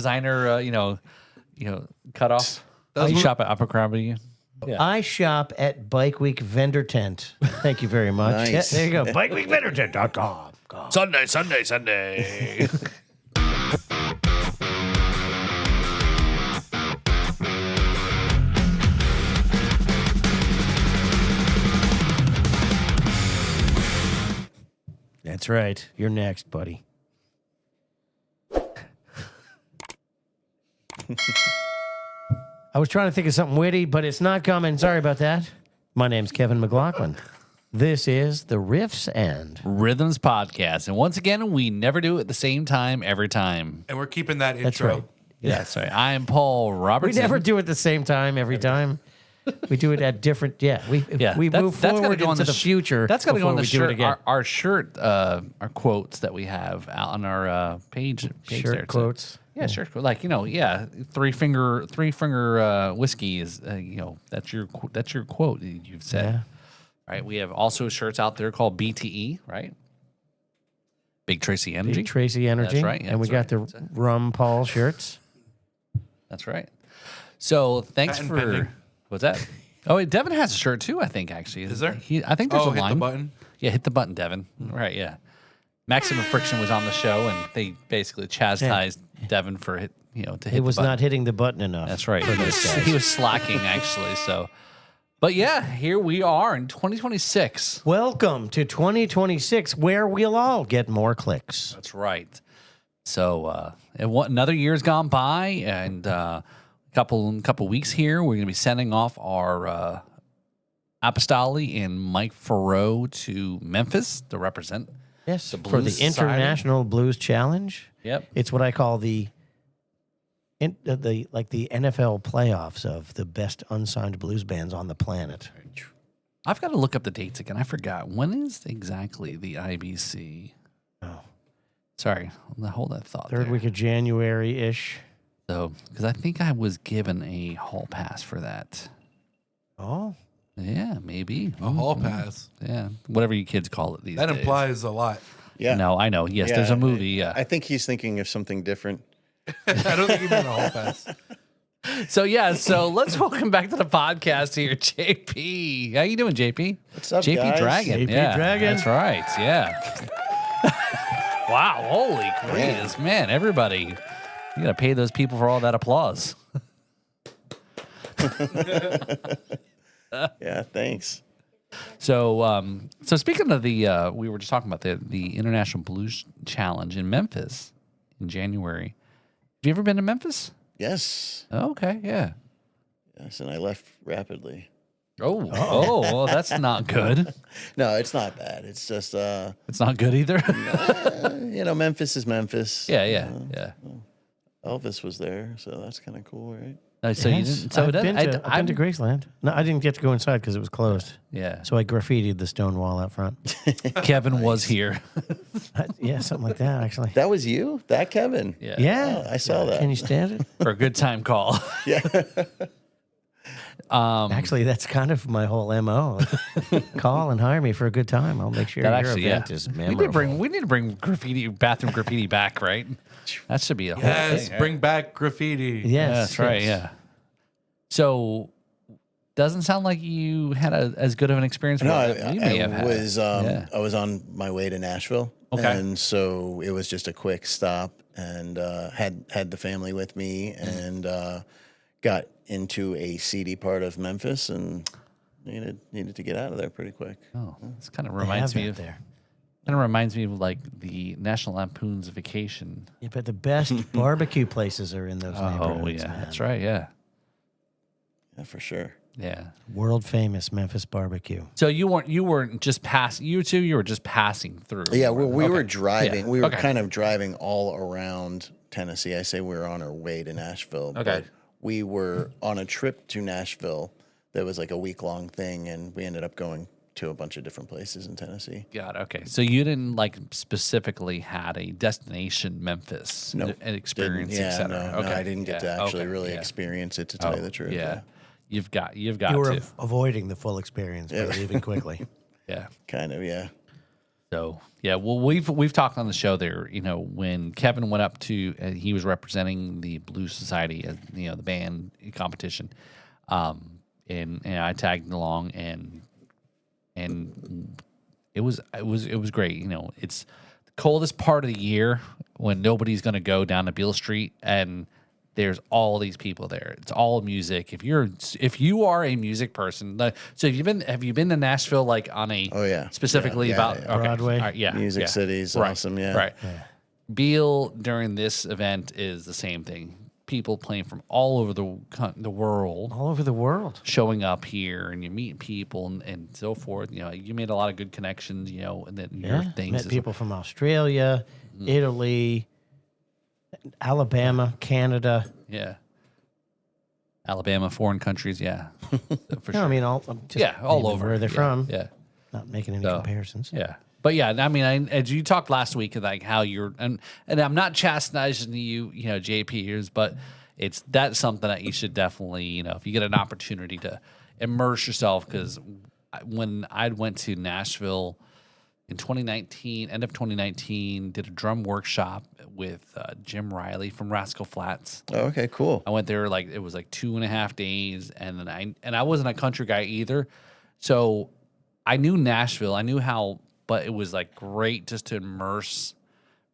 designer, cut off. You shop at Abercrombie. Yeah. I shop at Bike Week Vendor Tent. Thank you very much. Nice. Yeah, there you go. BikeWeekVendorTent.com. Sunday. That's right. You're next, buddy. I was trying to think of something witty, but it's not coming. Sorry about that. My name's Kevin McLaughlin. This is the Riffs and Rhythms Podcast. And once again, we never do it at the same time every time. And we're keeping that intro. That's right. Yeah, sorry. I am Paul We Robertson. never do it the same time every time. We do it at different. We move forward into the future. That's got to go on the shirt. Again. Our shirt, our quotes that we have out on our page Shirt there. quotes. Yeah, sure. Like three finger whiskey is that's your quote that you've said. Yeah. Right. We have also shirts out there called BTE. Right. Big Tracy Energy. Big Tracy Energy. That's right. Yeah, and we got the Rum Paul shirts. That's right. So thanks Patent for pending. what's that? Oh, Devin has a shirt too. I think actually. Is there? I think there's a hit line. the button. Yeah, hit the button, Devin. Right. Yeah. Maximum Friction was on the show, and they basically chastised Devin for to hit. He was the button. not hitting the button enough. That's right. for those guys. He was slacking actually. So, but yeah, here we are in 2026. Welcome to 2026, where we'll all get more clicks. That's right. So, another year's gone by, and couple weeks here, we're going to be sending off our Apostoli and Mike Farrow to Memphis to represent. Yes, The for Blues the International Blues Challenge. Yep. It's what I call the NFL playoffs of the best unsigned blues bands on the planet. I've got to look up the dates again. I forgot. When is exactly the IBC? Oh. Sorry, hold that thought. Third there. week of January-ish. So, because I think I was given a hall pass for that. Oh, Yeah, maybe. A hall pass. Yeah, whatever you kids call it these That days. implies a lot. Yeah. No, I know. Yes, Yeah, there's a movie. Yeah. I think he's thinking of something different. I don't think he meant a hall pass. So let's welcome back to the podcast here, JP. How you doing, JP? What's up, JP guys? Dragon. JP yeah, Dragon. That's right. Yeah. Wow. Holy Christ, man! Everybody, you gotta pay those people for all that applause. Yeah, thanks. So speaking of the, we were just talking about the International Blues Challenge in Memphis in January. Have you ever been to Memphis? Yes. Oh, okay, yeah. Yes, and I left rapidly. Oh, well, that's not good. No, it's not bad. It's just, It's not good either. Memphis is Memphis. Yeah. Elvis was there, so that's kind of cool, right? So you didn't. So I've been to Graceland. No, I didn't get to go inside because it was closed. Yeah. So I graffitied the stone wall out front. Kevin was here. Yeah, something like that, actually. That was you? That Kevin? Yeah. Yeah. I saw that. Can you stand it? For a good time call. Yeah. Actually, that's kind of my whole MO. Call and hire me for a good time. I'll make sure That your actually, event yeah. is We memorable. need to bring bathroom graffiti back, right? That should be a whole Yes, thing. bring back graffiti. Yes, Yeah, that's right. yes. Yeah. So, doesn't sound like you had as good of an experience. No, with it. You may have had. I was on my way to Nashville. Okay. And so it was just a quick stop, and had the family with me, and got into a seedy part of Memphis, and needed to get out of there pretty quick. Oh, this kind of They reminds have me that of there. Kind of reminds me of like the National Lampoon's Vacation. Yeah, but the best barbecue places are in those Oh neighborhoods. yeah, man. that's right. Yeah, Yeah, for sure. yeah. World famous Memphis barbecue. So you weren't just passing. You two, you were just passing through. Yeah, we Okay. were driving. Yeah. We were Okay. kind of driving all around Tennessee. I say we were on our way to Nashville. Okay. But we were on a trip to Nashville that was like a week-long thing, and we ended up going to a bunch of different places in Tennessee. Got it. Okay. So you didn't like specifically had a destination Memphis No, an experience, Yeah, etc. no, Okay. I didn't get to Yeah, actually okay, really yeah. experience it, to tell you the truth. Yeah. You've got You were to. avoiding the full experience by leaving quickly. Yeah. Kind of, yeah. So yeah, well, we've talked on the show there. You know, when Kevin went up to, he was representing the Blues Society, the band competition, and I tagged along, and it was great. You know, it's the coldest part of the year when nobody's going to go down to Beale Street, and there's all these people there. It's all music. If you are a music person, so have you been to Nashville like on a specifically about yeah. Okay. Broadway? All right, Music City is awesome. Yeah. Right. Beale during this event is the same thing. People playing from all over the world, All over the world. showing up here, and you meet people and so forth. You know, you made a lot of good connections. You know, and then your things. Met people from Australia, Italy, Alabama, Canada. Yeah. Alabama, foreign countries, yeah. For No, sure. I mean, all all over where they're from. Yeah. Not making any So, comparisons. Yeah. But yeah, I mean, as you talked last week, like how you're, and I'm not chastising you, JPers, but that's something that you should definitely, if you get an opportunity to immerse yourself, because when I went to Nashville in 2019, end of 2019, did a drum workshop with Jim Riley from Rascal Flatts. Oh, okay, cool. I went there it was like 2.5 days, and then I wasn't a country guy either, so I knew Nashville. I knew how, but it was like great just to immerse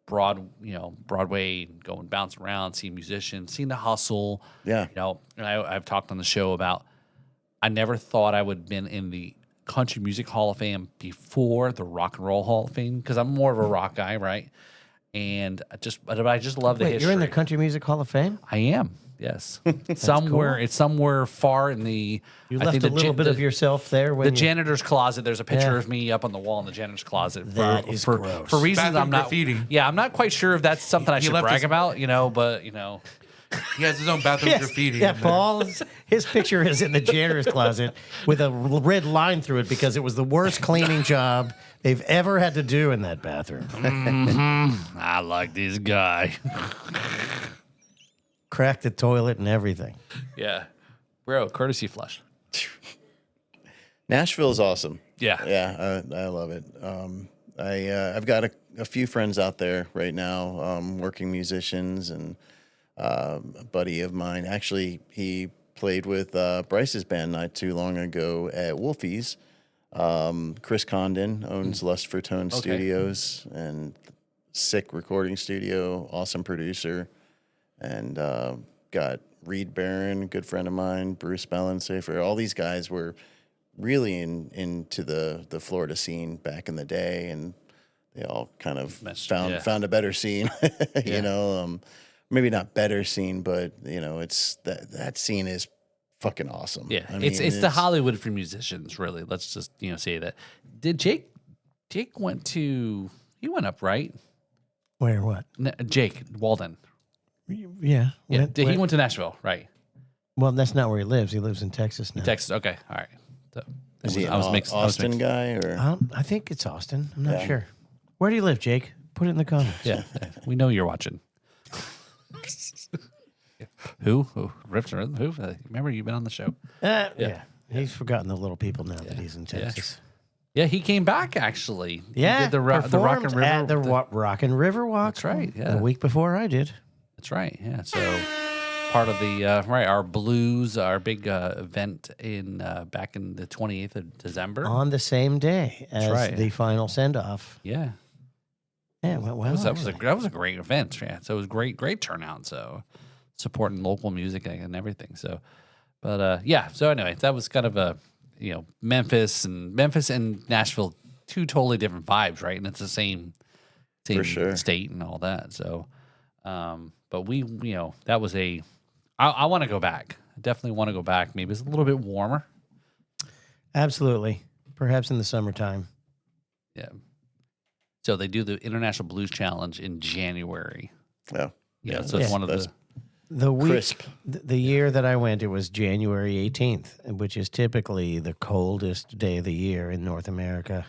Broadway, go and bounce around, see musicians, seeing the hustle. Yeah. And I've talked on the show about I never thought I would have been in the Country Music Hall of Fame before the Rock and Roll Hall of Fame, because I'm more of a rock guy, right? And I just love the Wait, history. you're in the Country Music Hall of Fame? I am. Yes. Somewhere it's somewhere far in the. You I left think a little bit of yourself there when the you... janitor's closet. There's a picture Yeah. of me up on the wall in the janitor's closet. That is for gross. For reasons Bathroom I'm not. graffiti. Yeah, I'm not quite sure if that's something I He should left brag his- about. But He has his own bathroom Yes. graffiti. Yeah, in there. Paul's his picture is in the janitor's closet with a red line through it because it was the worst cleaning job they've ever had to do in that bathroom. I like this guy. Cracked the toilet and everything. Yeah, bro, courtesy flush. Nashville's awesome. Yeah. Yeah, I love it. I've got a few friends out there right now, working musicians, and a buddy of mine. Actually, he played with Bryce's band not too long ago at Wolfie's. Chris Condon owns Lust for Tone Studios and sick recording studio, awesome producer, and got Reed Barron, good friend of mine, Bruce Ballensafer. All these guys were really into the Florida scene back in the day, and they all kind of found a better scene. Maybe not better scene, but it's that scene is fucking awesome. Yeah, I mean, it's the Hollywood for musicians, really. Let's just say that. Did Jake went up, right? Where what? Jake Walden. Yeah. He went to Nashville, right? Well, that's not where he lives. He lives in Texas now. Texas. Okay, all right. So, Is he an mixed. Austin guy or? I think it's Austin. I'm not sure. Where do you live, Jake? Put it in the comments. Yeah, we know you're watching. Who? Riff? Who? Remember, you've been on the show. Yeah. He's forgotten the little people now that he's in Texas. Yeah, he came back actually. Yeah, he did the Rock and River. at the Rock and River Walk. That's right. Yeah, The week before I did. that's right. Yeah, so part of the our blues, our big event in back in the 28th of December. On the same day as right. the final send off. Yeah, Yeah, well, that was a great event. Yeah, so it was great turnout. So supporting local music and everything. So, but yeah. So anyway, that was kind of a Memphis and Nashville, two totally different vibes, right? And it's the same For sure. state and all that. So, but we that was I want to go back. I definitely want to go back. Maybe it's a little bit warmer. Absolutely. Perhaps in the summertime. Yeah. So they do the International Blues Challenge in January. Yeah. Yeah. So it's one of that's- The week, Crisp. the year that I went, it was January 18th, which is typically the coldest day of the year in North America.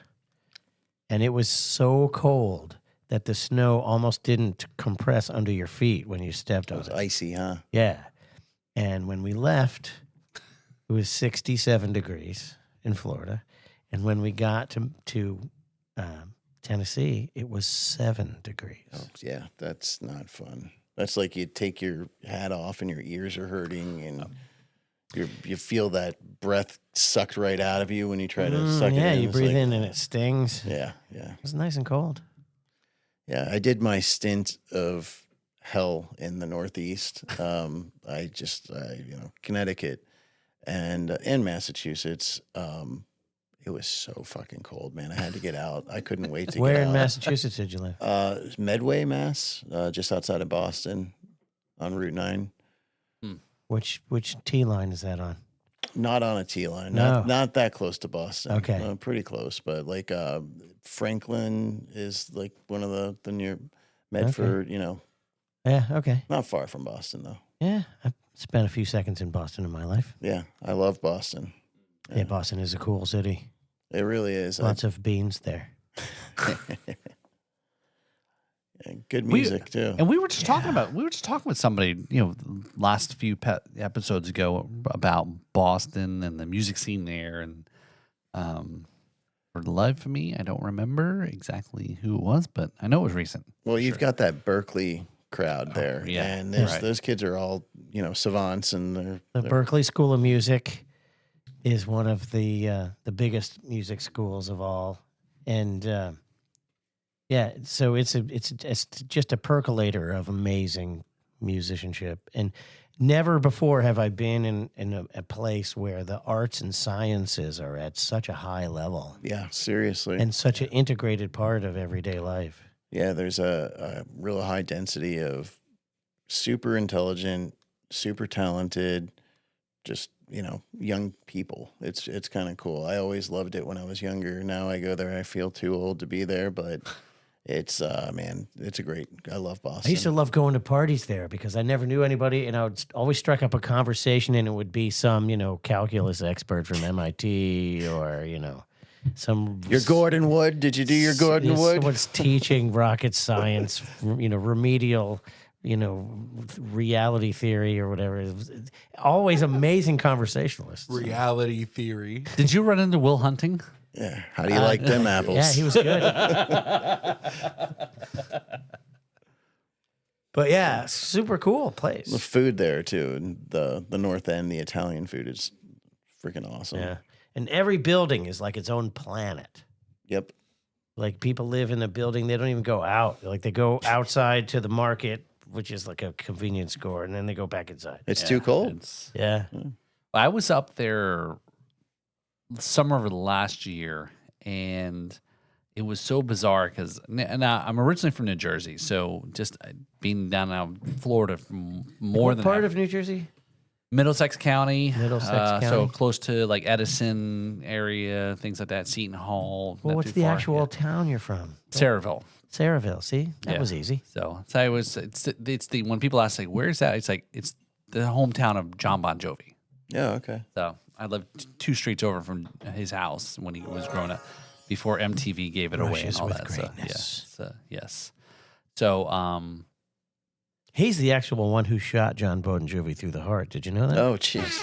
And it was so cold that the snow almost didn't compress under your feet when you stepped on It was it. icy, huh? Yeah. And when we left, it was 67 degrees in Florida. And when we got to Tennessee, it was 7 degrees. Oh, yeah, that's not fun. That's like you take your hat off and your ears are hurting and you feel that breath sucked right out of you when you try to suck it in. Yeah, you It's breathe like, in and it stings. Yeah. It was nice and cold. Yeah, I did my stint of hell in the Northeast. Connecticut and Massachusetts. It was so fucking cold, man. I had to get out. I couldn't wait to Where get in out. Massachusetts did you live? Medway, Mass, just outside of Boston on Route 9. Which T line is that on? Not on a T line. No. Not that close to Boston. Okay. Pretty close, but like Franklin is like one of the near Medford, Yeah, okay. not far from Boston though. Yeah, I spent a few seconds in Boston in my life. Yeah, I love Boston. Yeah, Boston is a cool city. It really is. Lots of beans there. Good music too. And we were just talking with somebody, last few episodes ago about Boston and the music scene there. And for the life of me, I don't remember exactly who it was, but I know it was recent. Well, you've got that Berkeley crowd there, yeah, and right. those kids are all savants, and The Berkeley School of Music is one of the biggest music schools of all, and so it's just a percolator of amazing musicianship. And never before have I been in a place where the arts and sciences are at such a high level yeah, seriously, and such an integrated part of everyday life. yeah, there's a real high density of super intelligent, super talented, just young people. It's kind of cool. I always loved it when I was younger. Now I go there, I feel too old to be there, but it's it's a great. I love Boston. I used to love going to parties there because I never knew anybody, and I would always strike up a conversation, and it would be some calculus expert from MIT or some. Your Gordon Wood. Did you do your Gordon Wood? Someone's teaching rocket science, remedial, reality theory or whatever. It was always amazing conversationalists. Reality theory. Did you run into Will Hunting? Yeah. How do you like them apples? Yeah, he was good. But yeah, super cool place. The food there too, and the North End, the Italian food is freaking awesome. Yeah, and every building is like its own planet. Yep. Like people live in the building, they don't even go out. Like they go outside to the market, which is like a convenience store, and then they go back inside. It's too cold. Yeah. I was up there summer of last year, and it was so bizarre because now I'm originally from New Jersey, so just being down in Florida for more What than part of New Jersey? Middlesex County, Middlesex so County. close to like Edison area, things like that, Seton Hall. Well, not what's too the far, actual yeah. town you're from? Saraville. Saraville. See, that Yeah. was easy. So I was. It's the when people ask like, "Where's that?" It's like it's the hometown of John Bon Jovi. Yeah. Okay. So I lived 2 streets over from his house when he was growing up, before MTV gave it away and Rushes all with that. greatness. So yes. So He's the actual one who shot John Bon Jovi through the heart. Did you know that? Oh, jeez.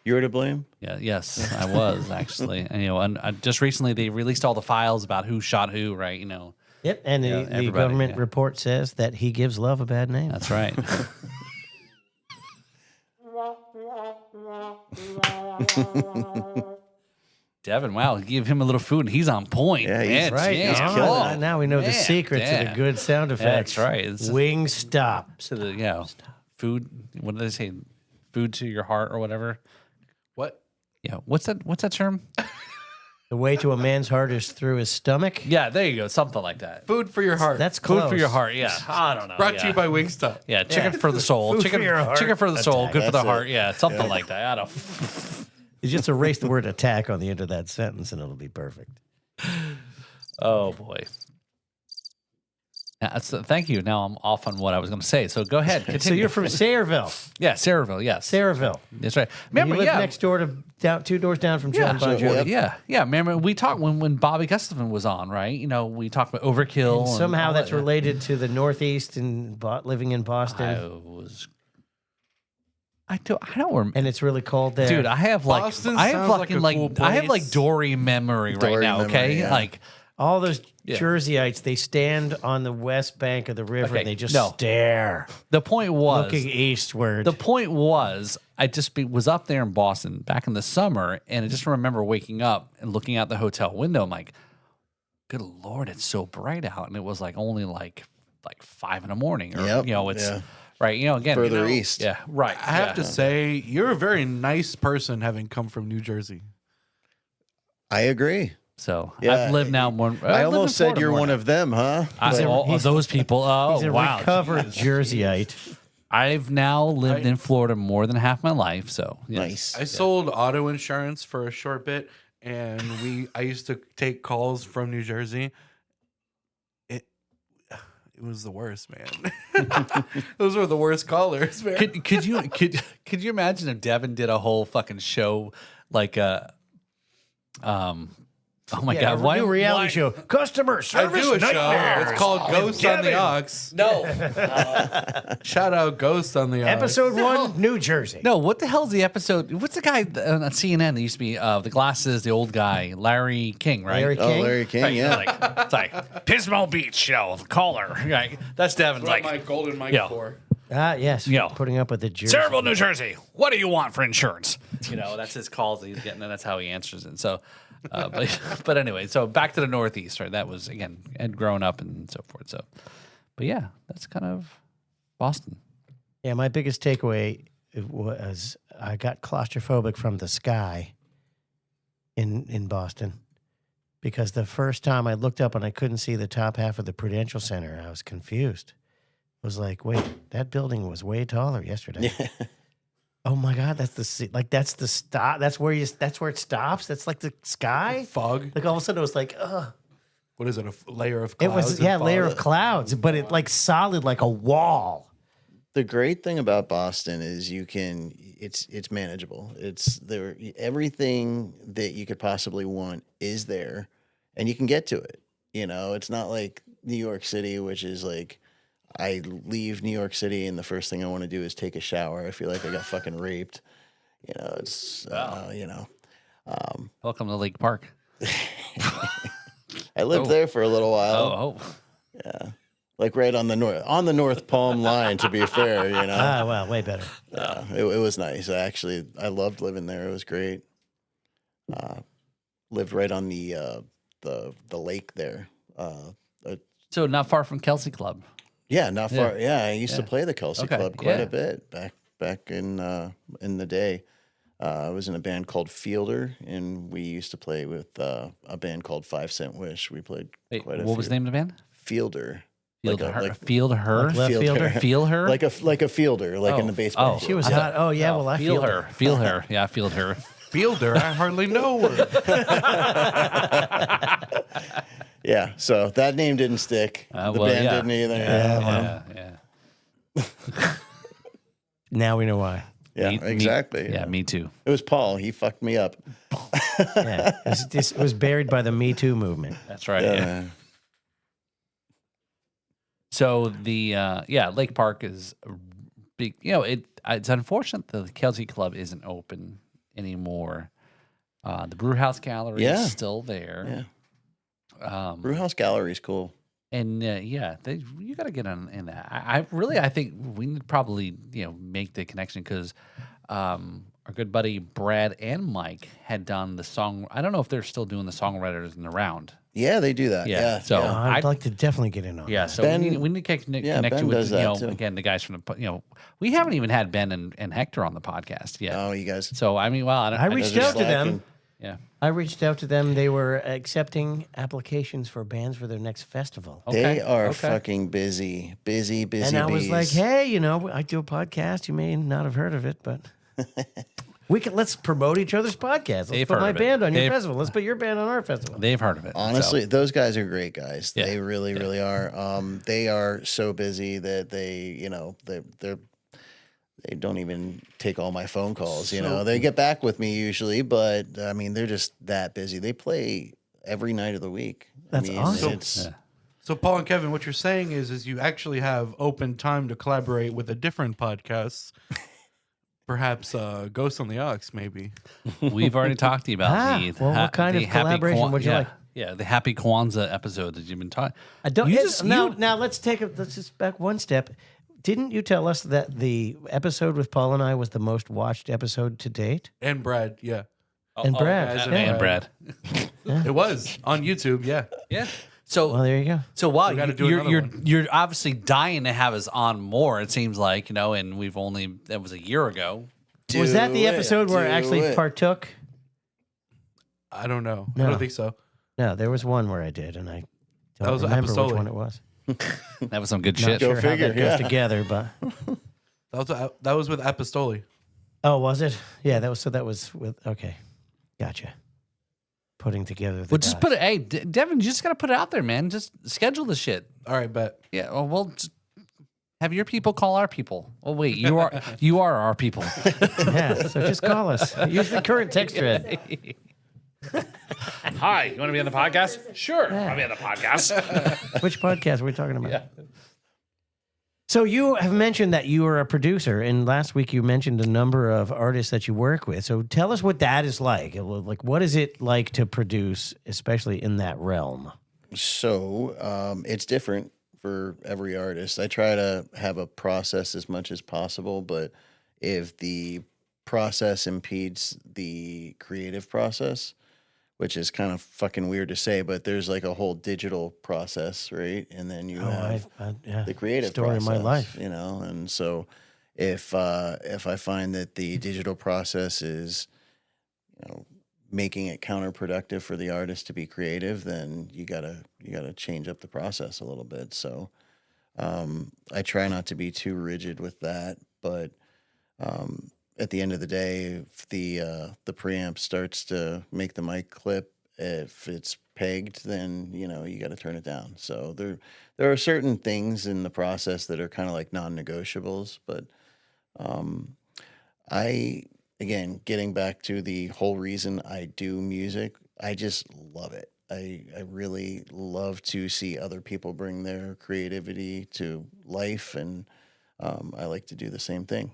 You were to blame. yeah, yes, I was actually, and just recently they released all the files about who shot who, right? Yep. And the everybody, government yeah. report says that he gives love a bad name. That's right. Devin, wow, give him a little food and he's on point. Yeah, he's man, Right. damn. Oh, now we know the Man, secret to the damn. good sound effects. That's right. It's Wing stop. to the food. What do they say? Food to your heart or whatever. What? Yeah. What's that term? The way to a man's heart is through his stomach. Yeah, there you go. Something like that. Food for your heart. That's close. Food for your heart. Yeah. I don't know. Brought to you by Wingstop. Yeah, chicken for the soul. Food chicken for your heart. Chicken for the soul. Attack. Good for the That's heart. it. Yeah, something like that. I don't. You just erase the word attack on the end of that sentence and it'll be perfect. Oh boy. Thank you. Now I'm off on what I was going to say. So go ahead. So Continue. you're from Saraville. Yeah, Saraville. Yes, Saraville. that's right. And Remember, you live yeah, next door to 2 doors down from yeah, John Bon Jovi. yeah. Remember, we talked when Bobby Gustafson was on, right? We talked about Overkill. And and somehow all that's that. related to the Northeast and living in Boston. I was I don't remember. and it's really cold there. Dude, I have like Boston I have sounds like fucking a like cool I have like place. Dory memory right Dory now. memory, Okay, yeah. like all those Yeah. Jerseyites, they stand on the west bank of the river Okay, and they just no. stare, the point was looking eastward. the point was I just was up there in Boston back in the summer, and I just remember waking up and looking out the hotel window. I'm like, good Lord, it's so bright out, and it was like only like 5 in the morning, or Yep, it's yeah. right, again, Further east. yeah, right. I have to say, you're a very nice person having come from New Jersey. I agree. So Yeah, I've lived now more. I almost said you're one of them, huh? all those people. Oh He's a wow, recovered Jerseyite. I've now lived in Florida more than half my life. So yes. Nice. I sold auto insurance for a short bit, and I used to take calls from New Jersey. It was the worst, man. Those were the worst callers, man. Could you imagine if Devin did a whole fucking show like oh my god, New reality show, customer I service do a show. nightmares. It's called Ghost on the Ox. No, Shout out Ghost on the Ox. Episode 1, New Jersey. no. What the hell's the episode? What's the guy on CNN that used to be the glasses, the old guy, Larry King, right? Larry Oh, King. Larry King, Right, yeah. it's like Pismo Beach show, caller. Right, that's Devin's What like my golden mic Yeah. for? Ah, yes. Yo. Putting up with the Jersey. Cerebral, New Jersey. What do you want for insurance? That's his calls that he's getting, and that's how he answers it. So, but anyway, so back to the Northeast, right? That was again, had grown up and so forth. So, but yeah, that's kind of Boston. Yeah, my biggest takeaway was I got claustrophobic from the sky in Boston because the first time I looked up and I couldn't see the top half of the Prudential Center, I was confused. I was like, wait, that building was way taller yesterday. Oh my God, that's that's the stop. That's where it stops. That's like the sky. Fog. Like all of a sudden it was like, What is it? A layer of it clouds? was, and layer fog? of clouds, but it like solid like a wall. The great thing about Boston is it's manageable. It's there, everything that you could possibly want is there, and you can get to it. It's not like New York City, which is like I leave New York City and the first thing I want to do is take a shower. I feel like I got fucking raped. It's Welcome to Lake Park. I lived there for a little while. Oh, Yeah. Like right on the North Palm line, to be fair, Ah, well, way better. Yeah, it was nice. I loved living there. It was great. Lived right on the lake there. so not far from Kelsey Club. Yeah, not far. Yeah, I used to play the Kelsey Okay, Club quite yeah. a bit back in the day. I was in a band called Fielder, and we used to play with a band called 5 Cent Wish. We played Wait, quite a what was the few. name of the band? Fielder. Field Like a- her. like- Field her. Like left Field fielder. her. Feel her. Like a fielder, like in the baseball. oh. She was I hot. Oh yeah, well I feel feel her. Feel her. Yeah, I feel her. Fielder. I hardly know her. Yeah, so that name didn't stick. The well, band yeah. didn't either. Yeah. Now we know why. Yeah, exactly. Yeah, me too. It was Paul. He fucked me up. Yeah, it was buried by the Me Too movement. That's right. Yeah. So the Lake Park is a big. It's unfortunate that the Kelsey Club isn't open anymore. The Brewhouse Gallery Yeah. is still there. Yeah. Brewhouse Gallery is cool. And you got to get in that. I think we need to probably make the connection because our good buddy Brad and Mike had done the song. I don't know if they're still doing the songwriters in the round. Yeah, they do that. Yeah, Yeah. so- yeah. I'd like to definitely get in on. Yeah, that. so Ben- we need to connect Ben you with does that too. again the guys from the we haven't even had Ben and Hector on the podcast yet. Oh, you guys. So I mean, well, I reached Those are out to them. slacking. Yeah. I reached out to them. They were accepting applications for bands for their next festival. They are okay. fucking busy. And I was like, hey, I do a podcast. You may not have heard of it, but let's promote each other's podcasts. Let's They've put heard my of it. band on your They've- festival. Let's put your band on our festival. They've heard of it. honestly, so. those guys are great guys. Yeah. They really, really are. They are so busy that they don't even take all my phone calls. They get back with me usually, but I mean, they're just that busy. They play every night of the week. That's awesome. It's, So, Paul and Kevin, what you're saying is you actually have open time to collaborate with a different podcast. Perhaps Ghost on the Aux, maybe. We've already talked to you about what kind of collaboration would you like? Yeah, the Happy Kwanzaa episode that you've been talking. I don't. You Now let's just back one step. Didn't you tell us that the episode with Paul and I was the most watched episode to date? And Brad, yeah. And Brad, and Brad. It was on YouTube, yeah. Yeah. So well, there you go. So wow, gotta do another one. you're obviously dying to have us on more. It seems like, and that was a year ago. Was that the episode where I actually partook? I don't know. No. I don't think so. No, there was one where I did, and I don't was remember which Apostolic. one it was. That was some good Not shit. sure figure, how that goes together, but That was with Apostoli. oh, was it? Yeah, that was with. Okay, gotcha. Putting together the Well, just dots. put it. Hey, Devin, you just got to put it out there, man. Just schedule the shit. All right, bet. Yeah. Well, just have your people call our people. Oh wait, you are our people. Yeah, so just call us. Use the current text thread. Hi, you want to be on the podcast? Sure, I'll be on the podcast. Which podcast are we talking about? So you have mentioned that you are a producer, and last week you mentioned a number of artists that you work with. So tell us what that is like. Like, what is it like to produce, especially in that realm? So it's different for every artist. I try to have a process as much as possible, but if the process impedes the creative process, which is kind of fucking weird to say, but there's like a whole digital process, right? And then you have the creative story process, of my life, And so if I find that the digital process is, making it counterproductive for the artist to be creative, then you gotta change up the process a little bit. So I try not to be too rigid with that, but at the end of the day, if the preamp starts to make the mic clip, if it's pegged, then you got to turn it down. So there are certain things in the process that are kind of like non-negotiables. But again, getting back to the whole reason I do music, I just love it. I really love to see other people bring their creativity to life, and I like to do the same thing.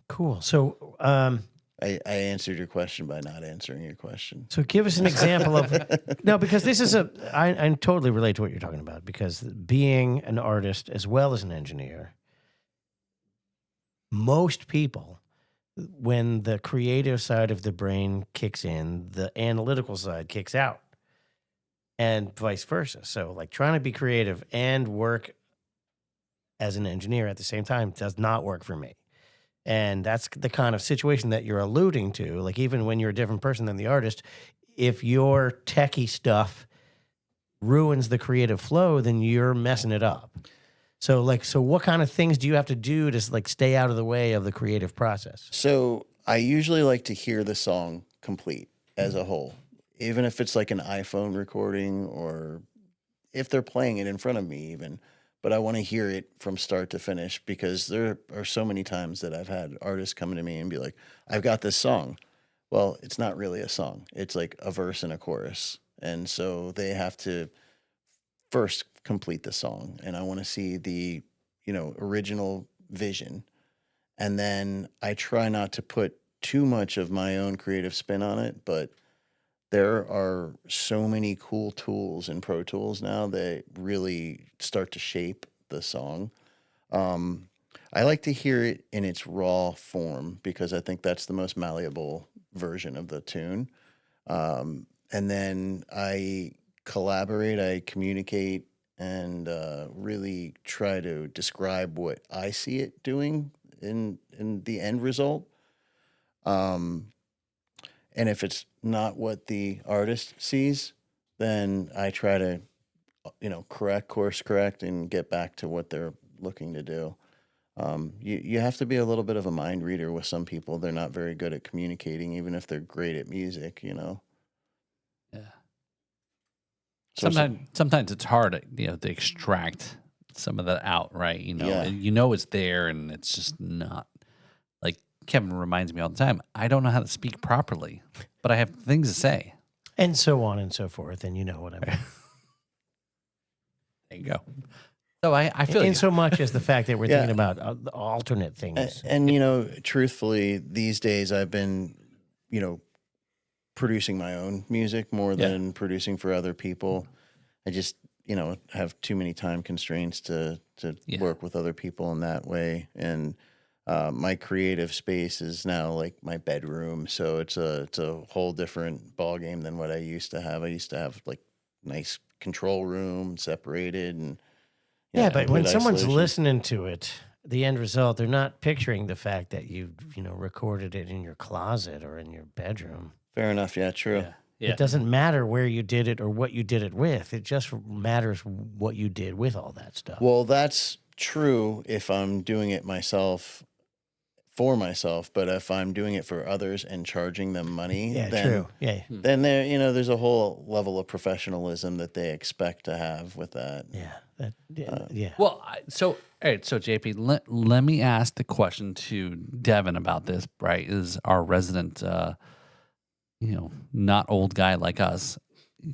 Cool. So, I answered your question by not answering your question. so give us an example of no, because this is I totally relate to what you're talking about, because being an artist as well as an engineer, most people, when the creative side of the brain kicks in, the analytical side kicks out, and vice versa. So, like, trying to be creative and work as an engineer at the same time does not work for me. And that's the kind of situation that you're alluding to. Like, even when you're a different person than the artist, if your techie stuff ruins the creative flow, then you're messing it up. So what kind of things do you have to do to like stay out of the way of the creative process? So I usually like to hear the song complete as a whole, even if it's like an iPhone recording or if they're playing it in front of me even. But I want to hear it from start to finish, because there are so many times that I've had artists come to me and be like, I've got this song. Well, it's not really a song. It's like a verse and a chorus. And so they have to first complete the song. And I want to see the, original vision. And then I try not to put too much of my own creative spin on it, but there are so many cool tools in Pro Tools now that really start to shape the song. I like to hear it in its raw form, because I think that's the most malleable version of the tune. And then I collaborate, I communicate, and really try to describe what I see it doing in the end result. And if it's not what the artist sees, then I try to, course correct and get back to what they're looking to do. You have to be a little bit of a mind reader with some people. They're not very good at communicating, even if they're great at music, Yeah. So Sometimes it's hard, to extract some of that out, right? Yeah. It's there, and it's just not. Like Kevin reminds me all the time, I don't know how to speak properly, but I have things to say. And so on and so forth. And you know what I mean. There you go. So I feel in you. so much as the fact that we're Yeah. thinking about the alternate things. And you know, truthfully, these days I've been, you know, producing my own music more Yeah. than producing for other people. I just, you know, have too many time constraints to Yeah. work with other people in that way. And my creative space is now like my bedroom, so it's a whole different ball game than what I used to have. I used to have like nice control room separated and Yeah, but when complete someone's isolation. listening to it, the end result, they're not picturing the fact that you recorded it in your closet or in your bedroom. Fair enough. Yeah, true. Yeah. It doesn't matter where you did it or what you did it with. It just matters what you did with all that stuff. Well, that's true if I'm doing it myself for myself, but if I'm doing it for others and charging them money, yeah, then true. Yeah, then there, you know, there's a whole level of professionalism that they expect to have with that. yeah. Well, all right. So JP, let me ask the question to Devin about this. Right, is our resident, not old guy like us,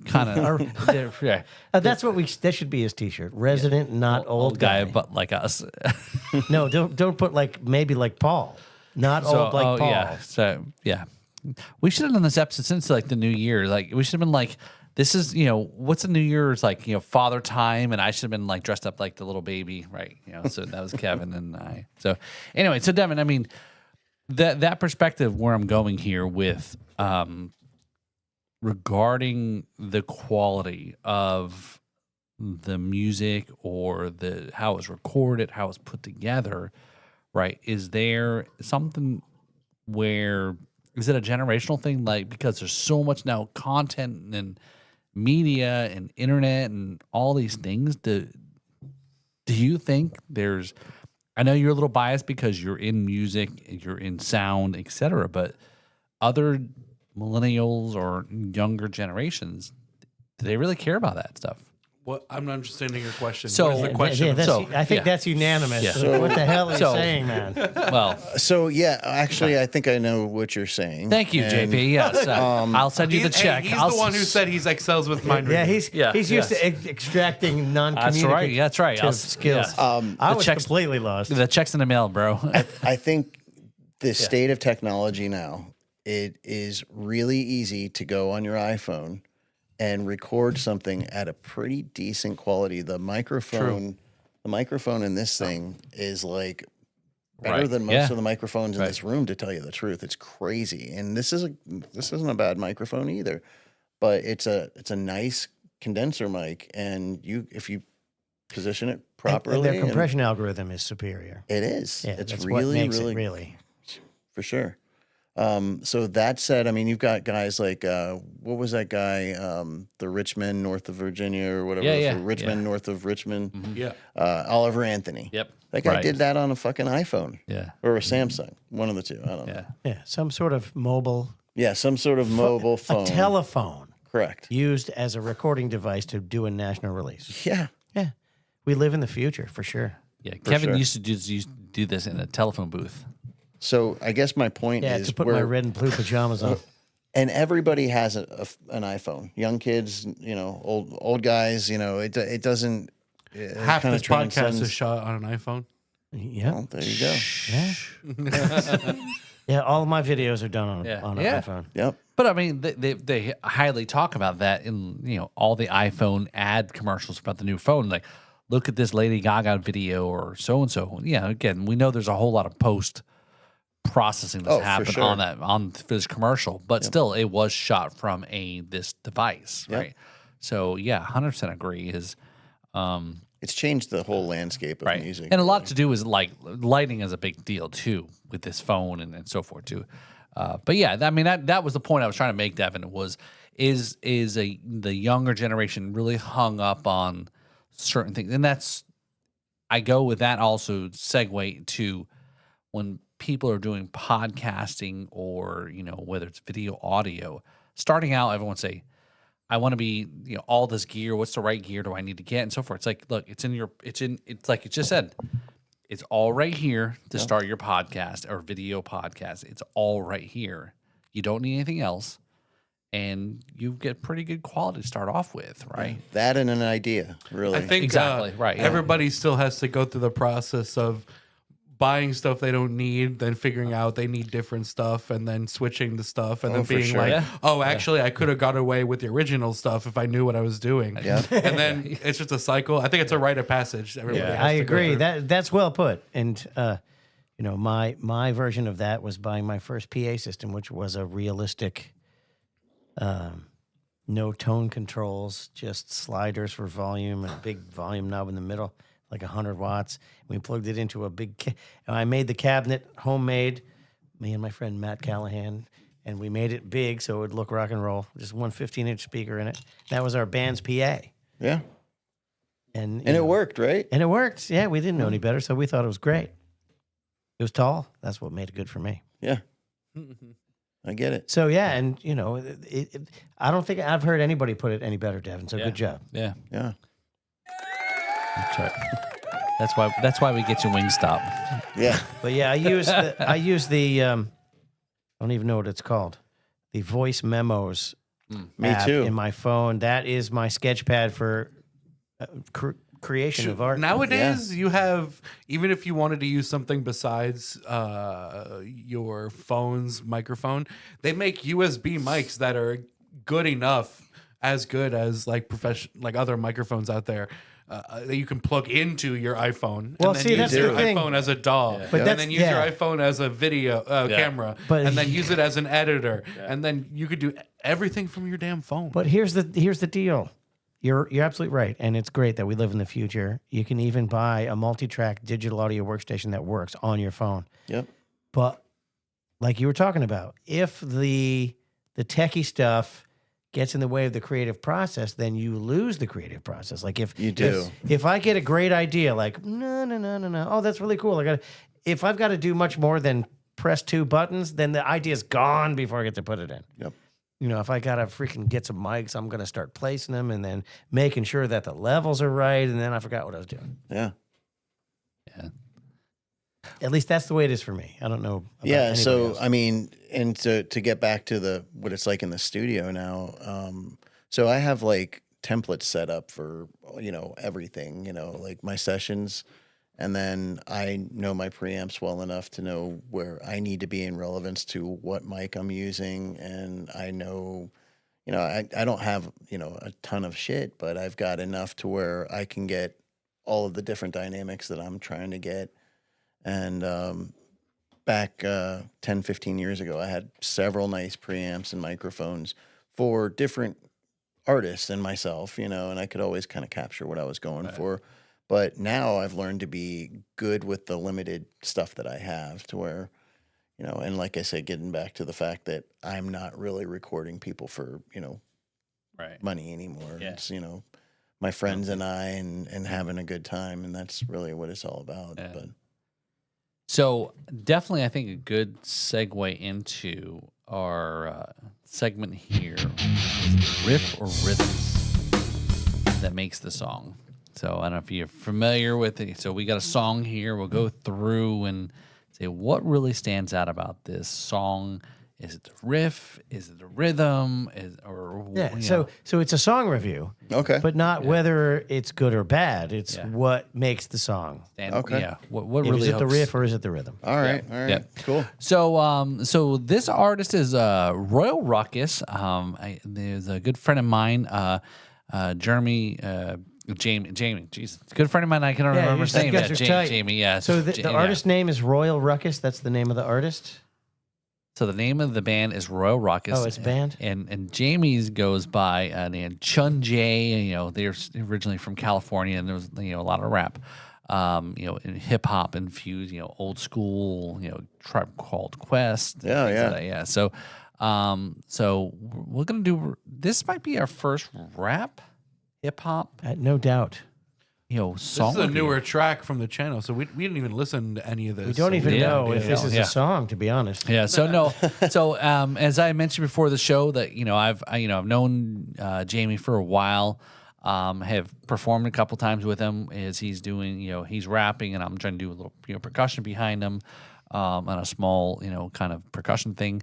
kind of. Yeah, That's what that should be his T-shirt. Resident, not old guy. but like us. No, don't put maybe like Paul. Not old like Paul. Yeah. So yeah, we should have done this episode since like the new year. Like we should have been like, this is what's the New Year's like father time, and I should have been like dressed up like the little baby, right? So that was Kevin and I. So anyway, so Devin, I mean that perspective where I'm going here with regarding the quality of the music or how it's recorded, how it's put together. Right. Is there something where, is it a generational thing? Like, because there's so much now content and media and internet and all these things. Do you think I know you're a little biased because you're in music, you're in sound, etc., but other millennials or younger generations, do they really care about that stuff? What? I'm not understanding your question. So- What is the question? I think that's unanimous. Yeah. So what the hell are you So- saying, man? Well, So yeah, actually, I think I know what you're saying. thank you, And JP. Yes, I'll send you the check. He's I'll the one who said he's excels with mind Yeah, reading. he's used to extracting non-communicative That's right. skills. yeah. I The was checks- completely lost. The check's in the mail, bro. I think the state of technology now, it is really easy to go on your iPhone and record something at a pretty decent quality. The microphone in this thing is like better Right. than most Yeah. of the microphones in Right. this room, to tell you the truth. It's crazy. And this isn't a bad microphone either, but it's a nice condenser mic, and if you position it properly, And their and compression algorithm is superior. it is. Yeah, It's that's really, what makes really it really. for sure. So that said, I mean, you've got guys like what was that guy? The Richmond north of Virginia or whatever. Yeah, for Richmond yeah. north of Richmond. Yeah. Oliver Anthony. Yep. That guy Right. did that on a fucking iPhone Yeah. or a Samsung, one of the two. I don't know. Yeah. Yeah, some sort of mobile, Yeah, some sort of mobile phone. a telephone Correct. used as a recording device to do a national release. Yeah. Yeah, we live in the future for sure. Yeah. Kevin sure. used to do this in a telephone booth. So I guess my point Yeah, is to put my where- red and blue pajamas on. and everybody has an iPhone. Young kids, old guys. It doesn't. Half kinda this podcast transcends- is shot on an iPhone. Yeah, Well, there you go. yeah. Yeah, all of my videos are done on Yeah. on Yeah. an iPhone. Yep. But I mean, they highly talk about that in all the iPhone ad commercials about the new phone. Like, look at this Lady Gaga video or so and so. Yeah, again, we know there's a whole lot of post processing that's Oh, for happened sure. on this commercial, but still, it was shot from this device, Yep. right? So yeah, 100% agree. Is It's changed the whole landscape of right, music. and a lot to do is like lighting is a big deal too with this phone and so forth too. But yeah, I mean that was the point I was trying to make, Devin. Is the younger generation really hung up on certain things, and I go with that also segue to when people are doing podcasting or whether it's video, audio. Starting out, everyone say, I want to be, all this gear. What's the right gear do I need to get and so forth? It's like, look, it's like you just said, it's all right here to start your podcast or video podcast. It's all right here. You don't need anything else. and you get pretty good quality to start off with, right? That and an idea, really. I think Exactly, right, yeah. Everybody still has to go through the process of buying stuff they don't need, then figuring out they need different stuff, and then switching the stuff, and then for being sure. like, Yeah. "Oh, actually, I could have got away with the original stuff if I knew what I was doing." Yeah. And then it's just a cycle. I think it's a rite of passage. Everybody has I to go agree. through. That's well put. And my version of that was buying my first PA system, which was a realistic, no tone controls, just sliders for volume and a big volume knob in the middle, like 100 watts. We plugged it into a big. And I made the cabinet homemade. Me and my friend Matt Callahan. And we made it big so it would look rock and roll. Just one 15-inch speaker in it. That was our band's PA. Yeah. And And it worked, right? And it worked. Yeah, we didn't know any better, so we thought it was great. It was tall. That's what made it good for me. Yeah. I get it. So yeah, and I don't think I've heard anybody put it any better, Devin. So good job. Yeah, Yeah. that's right. That's why we get you Wingstop. Yeah. But yeah, I use the I don't even know what it's called. The voice memos Me app too. in my phone. That is my sketch pad for creation of art. Nowadays, you have, even if you wanted to use something besides your phone's microphone, they make USB mics that are good enough, as good as like other microphones out there. That you can plug into your iPhone, Well, and then see, use that's your the thing. iPhone as a DAW, But and that's- then use your yeah. iPhone as a video camera, But- and then use it as an editor, and then you could do everything from your damn phone. But here's the deal. You're absolutely right, and it's great that we live in the future. You can even buy a multi-track digital audio workstation that works on your phone. Yep. But like you were talking about, if the techie stuff gets in the way of the creative process, then you lose the creative process. Like if You do. if I get a great idea, like no, oh that's really cool. If I've got to do much more than press 2 buttons, then the idea's gone before I get to put it in. Yep. If I gotta freaking get some mics, I'm gonna start placing them and then making sure that the levels are right, and then I forgot what I was doing. Yeah. Yeah. At least that's the way it is for me. I don't know. About Yeah. anybody So else. I mean, and to get back to what it's like in the studio now. So I have like templates set up for everything. Like my sessions, and then I know my preamps well enough to know where I need to be in relevance to what mic I'm using, and I know. I don't have a ton of shit, but I've got enough to where I can get all of the different dynamics that I'm trying to get. And back 10, 15 years ago, I had several nice preamps and microphones for different artists and myself, and I could always kind of capture what I was going for. But now I've learned to be good with the limited stuff that I have to where, and like I said, getting back to the fact that I'm not really recording people for, Right. money anymore. Yeah. It's, my friends and I and having a good time. And that's really what it's all about. Yeah. But So definitely, I think a good segue into our segment here is riff or rhythms that makes the song. So I don't know if you're familiar with it. So we got a song here. We'll go through and say what really stands out about this song. Is it the riff? Is it the rhythm? So it's a song review, okay. but not whether it's good or bad. It's Yeah. what makes the song. Okay. Yeah. What Is really it the helps? riff or is it the rhythm? All right. Yeah. All right. Yeah. Cool. So this artist is Royal Ruckus. There's a good friend of mine, Jeremy. Jamie, Jesus, good friend of mine. I can't remember his name. you guys are tight. Jamie. Yeah. So the artist name is Royal Ruckus. That's the name of the artist. So the name of the band is Royal Ruckus. Oh, it's a band? And Jamie's goes by name Chun Jay. They're originally from California, and there was a lot of rap, in hip hop infused, old school, Tribe Called Quest. Yeah, things yeah. like that, yeah. So we're gonna do. This might be our first rap, hip hop, No doubt. song. This is a review. newer track from the channel, so we didn't even listen to any of this. We don't so even Yeah, know if yeah, this is yeah. a song, to be honest. Yeah. So no. So as I mentioned before the show, that I've known Jamie for a while. Have performed a couple times with him as he's doing. He's rapping, and I'm trying to do a little percussion behind him, on a small kind of percussion thing.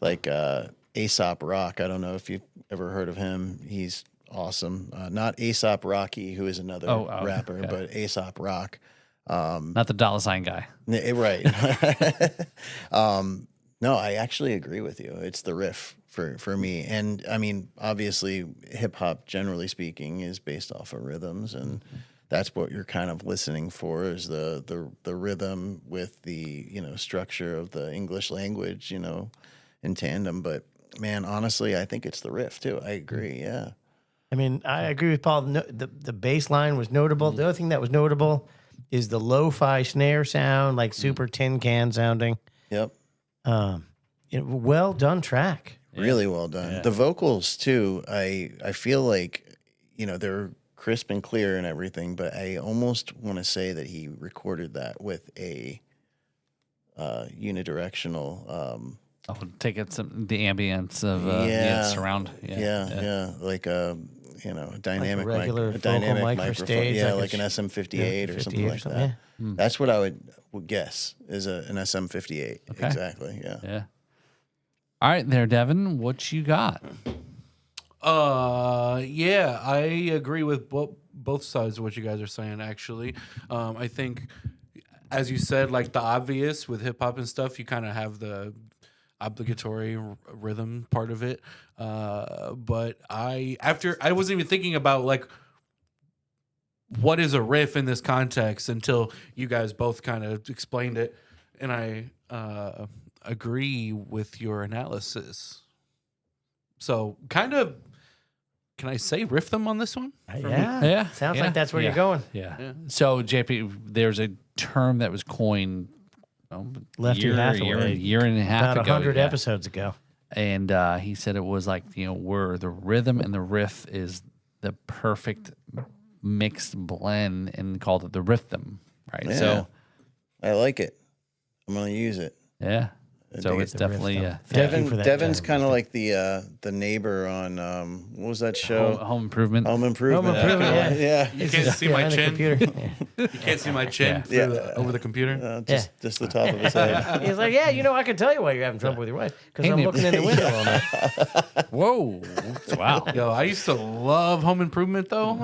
like Aesop Rock. I don't know if you've ever heard of him. He's awesome. Not Aesop Rocky, who is another rapper, okay. but Aesop Rock. Not the dollar sign guy. Right. No, I actually agree with you. It's the riff for me. And I mean, obviously, hip hop, generally speaking, is based off of rhythms, and that's what you're kind of listening for is the rhythm with the structure of the English language, in tandem. But man, honestly, I think it's the riff too. I agree. Yeah. I mean, I agree with Paul. The bass line was notable. The other thing that was notable is the lo-fi snare sound, like super tin can sounding. Yep. Well done track. Really well done. Yeah. The vocals too. I feel like they're crisp and clear and everything, but I almost want to say that he recorded that with a unidirectional. Take it the ambience of surround. Yeah. Like dynamic Like a regular a dynamic vocal mic for microphone. stage, Yeah, like like an SM58 or something like that. yeah. That's what I would guess is an SM58. Okay. Exactly. Yeah. Yeah. All right, there, Devin. What you got? Yeah, I agree with both sides of what you guys are saying. Actually, I think, as you said, like the obvious with hip hop and stuff, you kind of have the obligatory rhythm part of it. But I wasn't even thinking about like what is a riff in this context until you guys both kind of explained it, and I agree with your analysis. So, kind of, can I say riff them on this one? Yeah. Sounds like that's where you're going. Yeah. So, JP, there's a term that was coined Lefty Hathaway. a year and a half About ago. 100 episodes ago. And he said it was like, where the rhythm and the riff is the perfect mixed blend, and called it the rhythm, right? Yeah. So, I like it. I'm gonna use it. yeah. So dig it's it. definitely Thank you for that Devin's term. kind of like the neighbor on what was that show? home improvement. Home Improvement. Home Improvement, yeah. You can't see my Behind the chin. computer. You can't see my chin over the computer. Just the top of his head. He's like, I can tell you why you're having trouble with your wife because Hey, I'm neighbor. looking in the window all night. Whoa! Wow. Yo, I used to love Home Improvement though.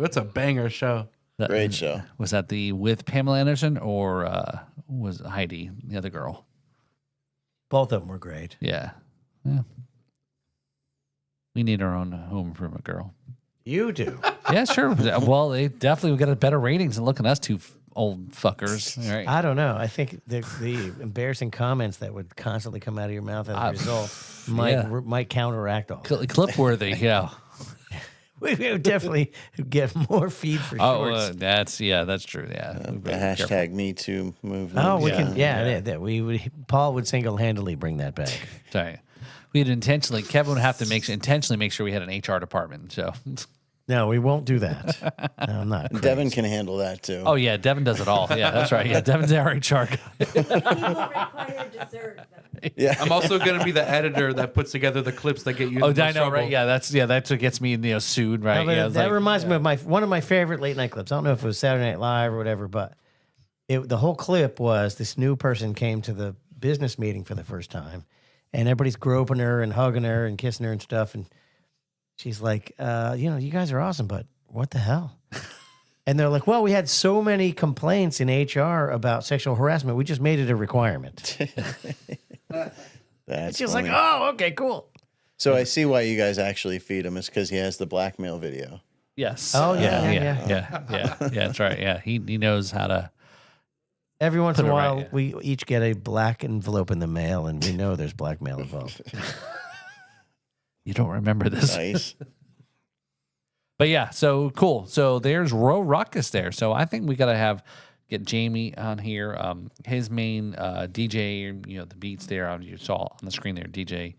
That's a banger show. Great show. Was that the with Pamela Anderson or was Heidi the other girl? Both of them were great. Yeah. We need our own home improvement girl. You do. Yeah, sure. Well, they definitely got a better ratings than looking at us two old fuckers. All right. I don't know. I think the embarrassing comments that would constantly come out of your mouth as a result might counteract all. Clip worthy. Yeah. We would definitely get more feed for shorts. That's true. Yeah. The hashtag Me Too movement. Oh, we can. We would. Paul would single-handedly bring that back. Sorry. We'd Kevin would have to intentionally make sure we had an HR department. So. No, we won't do that. No, I'm not. Crazy. Devin can handle that too. Oh yeah, Devin does it all. Yeah, that's right. Yeah, Devin's our HR guy. People require dessert. Yeah. I'm also gonna be the editor that puts together the clips that get you. Oh, in the I know, trouble. right? Yeah, that's what gets me sued, right? No, but Yeah, it's that like- reminds me of one of my favorite late night clips. I don't know if it was Saturday Night Live or whatever, but the whole clip was this new person came to the business meeting for the first time, and everybody's groping her and hugging her and kissing her and stuff, and she's like, you guys are awesome, but what the hell? And they're like, well, we had so many complaints in HR about sexual harassment, we just made it a requirement. That's She's funny. like, oh, okay, cool. So I see why you guys actually feed him is because he has the blackmail video. Yes. Oh, yeah. That's right. Yeah, he knows how to. Every once in a Put it while, right. we each get a black envelope in the mail, and we know there's blackmail involved. You don't remember this, Nice. but yeah. So cool. So there's Royal Ruckus there. So I think we gotta get Jamie on here. His main DJ, the beats there. You saw on the screen there, DJ.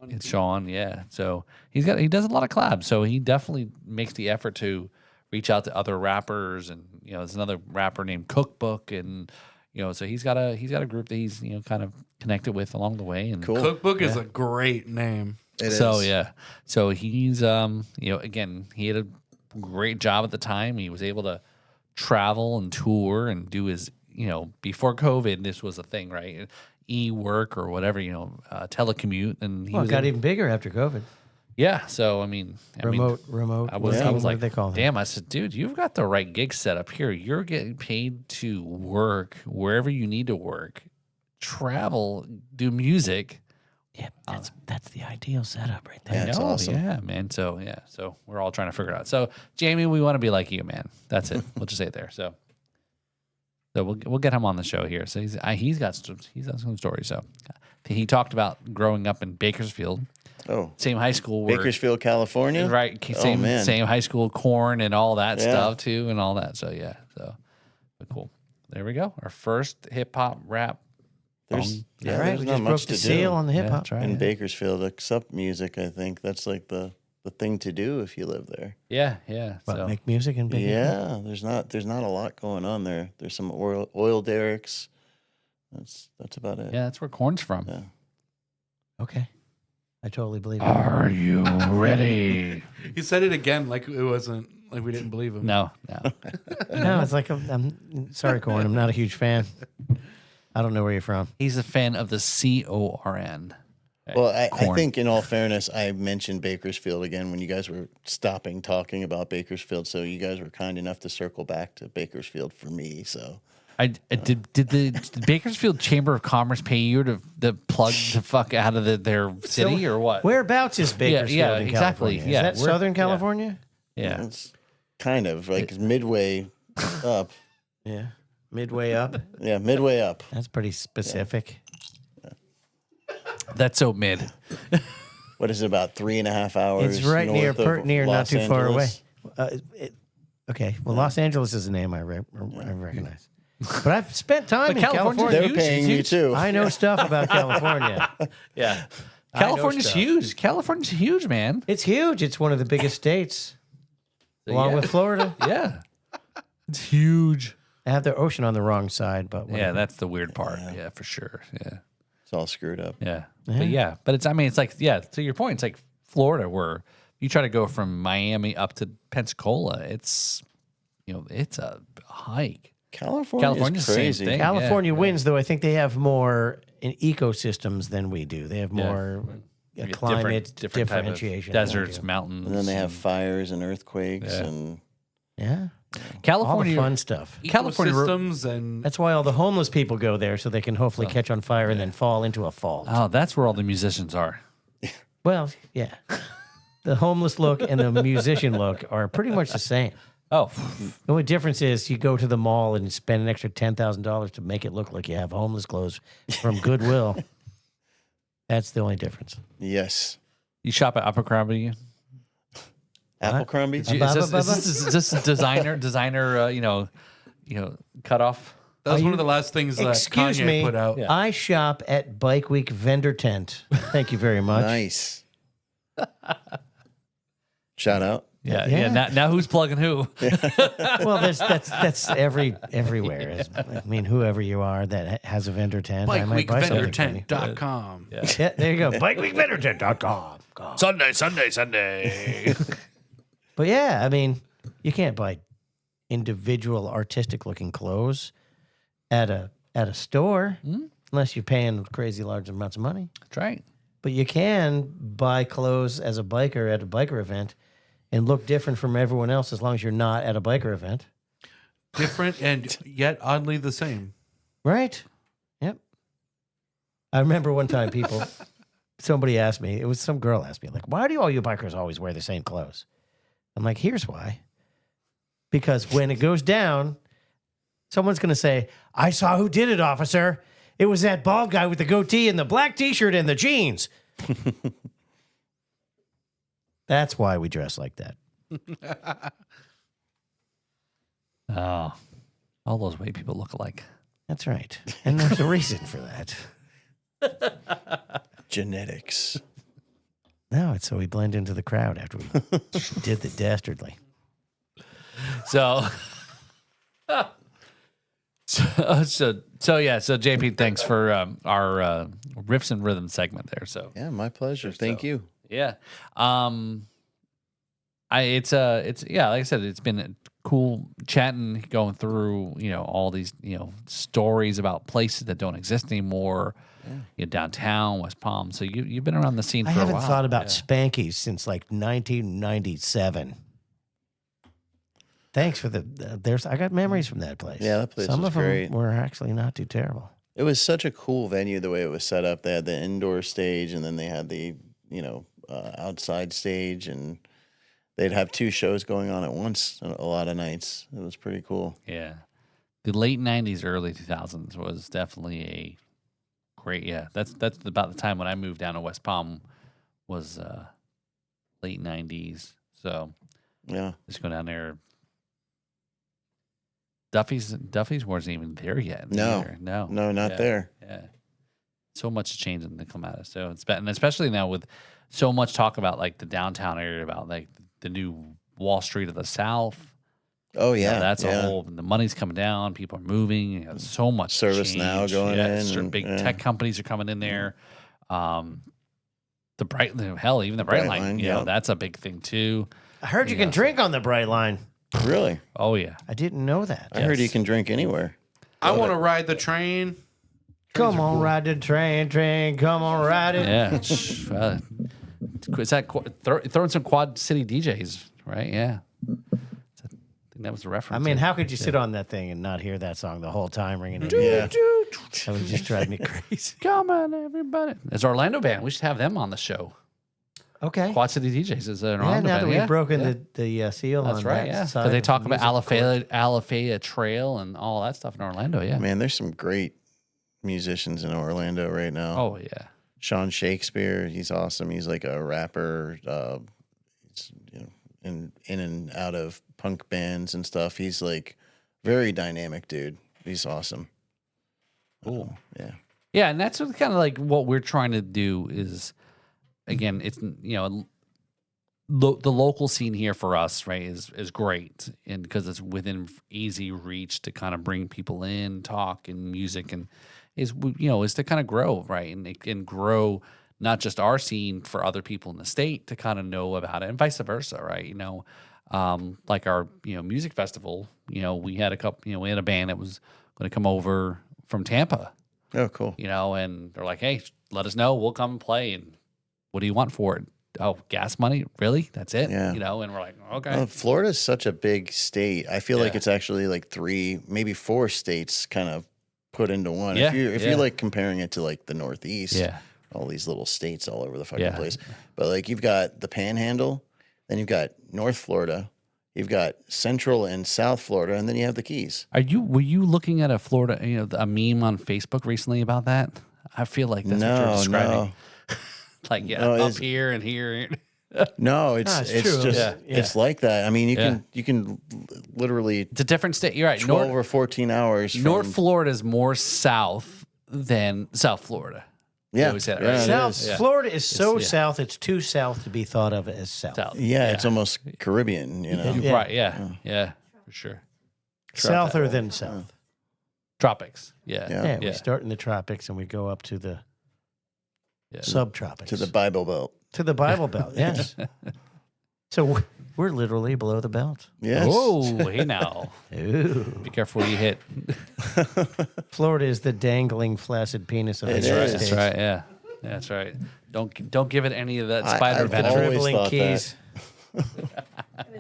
It's Sean. Yeah. So he does a lot of collabs. So he definitely makes the effort to reach out to other rappers, and there's another rapper named Cookbook, and so he's got a group that he's kind of connected with along the way. And Cool. Cookbook is a great name. It so is. yeah, so he's again, he had a great job at the time. He was able to travel and tour and do his before COVID, this was a thing, right? e-work or whatever, telecommute, and he Well, it was got in- even bigger after COVID. yeah. So I mean, Remote. I was what like, do they call that? damn. I said, dude, you've got the right gig set up here. You're getting paid to work wherever you need to work, travel, do music. Yeah, that's the ideal setup right there. Yeah, it's awesome. Yeah, man. So we're all trying to figure it out. So Jamie, we want to be like you, man. That's it. We'll just say it there. So we'll get him on the show here. So he's got some stories. So he talked about growing up in Bakersfield, Oh, same high school, where, Bakersfield, California. right? Oh, man. Same high school, corn and all that Yeah. stuff too, and all that. So but cool. There we go. Our first hip hop rap. There's, yeah, All right, there's we not just much broke to the do seal on the hip hop. that's right. in Yeah. Bakersfield except music. I think that's like the thing to do if you live there. Yeah. But So make music and big. Yeah, there's not a lot going on there. There's some oil derricks. That's about it. yeah, that's where corn's from. Yeah. Okay. I totally believe it. Are you ready? He said it again like it wasn't like we didn't believe him. No. No, it's like I'm sorry, Corn. I'm not a huge fan. I don't know where you're from. He's a fan of the CORN. Well, I Corn. think in all fairness, I mentioned Bakersfield again when you guys were stopping talking about Bakersfield. So you guys were kind enough to circle back to Bakersfield for me. So I did the Bakersfield Chamber of Commerce pay you to plug the fuck out of their city or what? Whereabouts is Bakersfield yeah, in exactly. California? Yeah, Is that Southern California? Yeah. it's kind of like midway up. Yeah. Midway up. Yeah, midway up. That's pretty specific. That's so mid. What is it, about 3.5 hours? It's right near, north of not Los too far away. Angeles? Okay. Well, Los Angeles is a name I recognize. But I've spent time But in California's California. They're huge, paying it's you huge. too. I know stuff about California. Yeah. I know California's stuff. huge. California's huge, man. It's huge. It's one of the biggest states, along yeah. with Florida. Yeah. It's huge. They have their ocean on the wrong side, but Yeah, whatever. that's the weird part. Yeah, for sure. Yeah. It's all screwed up. Yeah. But it's like, yeah, to your point, it's like Florida where you try to go from Miami up to Pensacola. It's, it's a hike. California's the same crazy. thing. California Yeah. wins, though. I think they have more in ecosystems than we do. They have more climate different type of differentiation. than we deserts, do. mountains. And then they have fires and earthquakes and Yeah. All the California. fun stuff. California- Ecosystems and That's why all the homeless people go there, so they can hopefully catch on fire and then fall into a fault. Oh, that's where all the musicians are. Well, yeah. The homeless look and the musician look are pretty much the same. Oh, The only difference is you go to the mall and spend an extra $10,000 to make it look like you have homeless clothes from Goodwill. That's the only difference. yes. you shop at Abercrombie? Abercrombie? Is this designer, cutoff? that was one of the last things that Excuse Kanye me. put out. Yeah. I shop at Bike Week Vendor Tent. Thank you very much. Nice. Shout out. Yeah. Now who's plugging who? Well, that's everywhere. I mean, whoever you are that has a vendor tent, I might buy something from you. BikeWeekVendorTent.com. Yeah, there you go. BikeWeekVendorTent.com. Sunday. But yeah, I mean, you can't buy individual artistic-looking clothes at a store unless you're paying crazy large amounts of money. That's right. But you can buy clothes as a biker at a biker event and look different from everyone else as long as you're not at a biker event. Different and yet oddly the same. Right? Yep. I remember one time somebody asked me, it was some girl asked me, like, why do all you bikers always wear the same clothes? I'm like, here's why. Because when it goes down, someone's going to say, I saw who did it, officer. It was that bald guy with the goatee and the black t-shirt and the jeans. That's why we dress like that. Oh, all those white people look alike. That's right. And there's a reason for that. Genetics. No, it's so we blend into the crowd after we did the dastardly. So, so JP, thanks for our riffs and rhythm segment there. So Yeah, my pleasure. Thank you. yeah, like I said, it's been cool chatting, going through, all these, stories about places that don't exist anymore. Downtown, West Palm. So you've been around the scene I for a while. haven't thought about Spanky's since like 1997. Thanks for I got memories from that place. Yeah, that place Some was of them great. were actually not too terrible. It was such a cool venue the way it was set up. They had the indoor stage, and then they had the outside stage, and they'd have 2 shows going on at once a lot of nights. It was pretty cool. Yeah. The late 90s, early 2000s was definitely a great, that's about the time when I moved down to West Palm was late 90s. So Yeah. just go down there. Duffy's wasn't even there yet. No. either. No, Not there. Yeah. So much change in the Clematis. So it's been, and especially now with so much talk about like the downtown area, about like the new Wall Street of the South. Oh, yeah. That's a whole, the money's coming down. People are moving. So much Service change. now going in. Certain big and, tech companies are coming in there. The bright, hell, even the bright line, that's a big thing too. I heard you can drink on the Bright Line. Really? Oh yeah. I didn't know that. I heard you can drink anywhere. I want to ride the train. Come on, ride the train. Come on, ride it. Yeah. Is that throwing some Quad City DJs, right? Yeah. I think that was a reference. I mean, how could you sit on that thing and not hear that song the whole time ringing in? Yeah. That would just drive me crazy. Come on, everybody. It's Orlando band. We should have them on the show. Okay. Quad City DJs is an Yeah, Orlando now band. that we've broken the seal That's on right, that yeah. side Because they of talk the about music Alafaya Trail and all that stuff in Orlando, yeah. Man, there's some great musicians in Orlando right now. Oh, yeah. Sean Shakespeare, he's awesome. He's like a rapper, he's, in and out of punk bands and stuff. He's like very dynamic, dude. He's awesome. Cool. Yeah. Yeah, and that's kind of like what we're trying to do is, again, it's, the local scene here for us, right, is great, and because it's within easy reach to kind of bring people in, talk, and music, and is to kind of grow, right, and it can grow not just our scene for other people in the state to kind of know about it, and vice versa, right? Like our music festival, we had we had a band that was going to come over from Tampa, Oh, cool. and they're like, hey, let us know, we'll come and play, and what do you want for it? Oh, gas money? Really? That's it? Yeah. And we're like, okay. Florida's such a big state. I feel like Yeah. it's actually like 3, maybe 4 states kind of put into one. Yeah, If you're like comparing it to like the Northeast, Yeah. all these little states all over the fucking Yeah. place. But like you've got the Panhandle, then you've got North Florida, you've got Central and South Florida, and then you have the Keys. Were you looking at a Florida, a meme on Facebook recently about that? I feel like that's what you're describing. Like, No, up it's- here and here. No, it's it's true. just Yeah. it's like that. I mean, you can literally It's a different state. You're right. 12 or 14 hours from, North Florida is more south than South Florida. You Yeah. always say that, Yeah, right? it South is. Yeah. Florida is so yeah. south; it's too south to be thought of as south. South. Yeah, it's almost Caribbean, Yeah. Right. Yeah. For sure. Souther than south. Tropics. Yeah. Yeah. Yeah, we start in the tropics and we go up to the Yeah. subtropics. to the Bible Belt. To the Bible Belt, yes. So we're literally below the belt. Yes. Oh, hey now. Ooh. Be careful what you hit. Florida is the dangling, flaccid penis of the It United is. That's States. right. Yeah. That's right. Don't give it any of that I- spider I've venom. always Dribbling thought keys. I was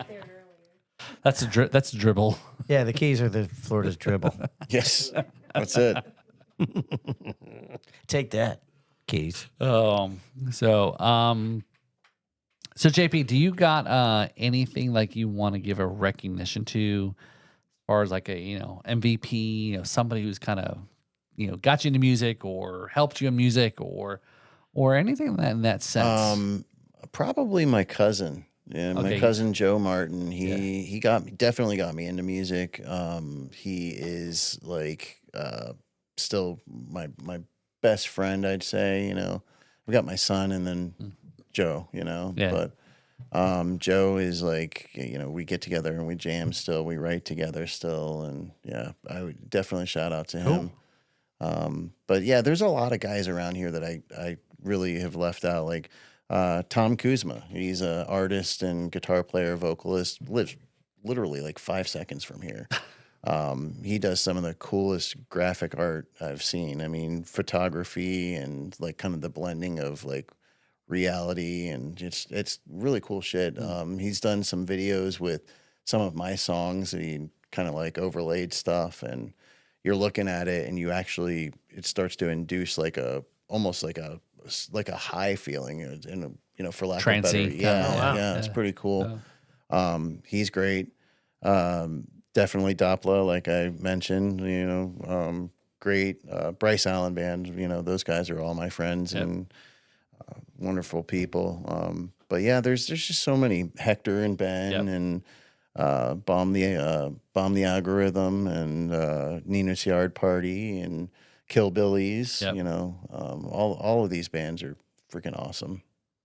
there earlier. That's dribble. Yeah, the keys are the Florida's dribble. Yes. That's it. Take that, keys. So JP, do you got anything like you want to give a recognition to, as far as like a MVP, somebody who's kind of got you into music or helped you in music or anything in that sense? Probably my cousin. Yeah, my Okay. cousin Joe Martin. He definitely got me into music. He is like still my best friend, I'd say. We got my son and then Joe. Yeah. But Joe is like we get together and we jam still. We write together still, and yeah, I would definitely shout out to him. But yeah, there's a lot of guys around here that I really have left out, like Tom Kuzma. He's an artist and guitar player, vocalist, lives literally like 5 seconds from here. He does some of the coolest graphic art I've seen. I mean, photography and like kind of the blending of like reality, and it's really cool shit. He's done some videos with some of my songs. He kind of like overlaid stuff, and you're looking at it, and it starts to induce like almost like a high feeling, for lack of a better. Trancy Yeah, it's pretty cool. He's great. Definitely Doppler, like I mentioned, great. Bryce Allen Band, those guys are all my friends and wonderful people. But yeah, there's just so many. Hector and Ben and Bomb the Algorithm and Nina's Yard Party and Killbillies. All of these bands are freaking awesome.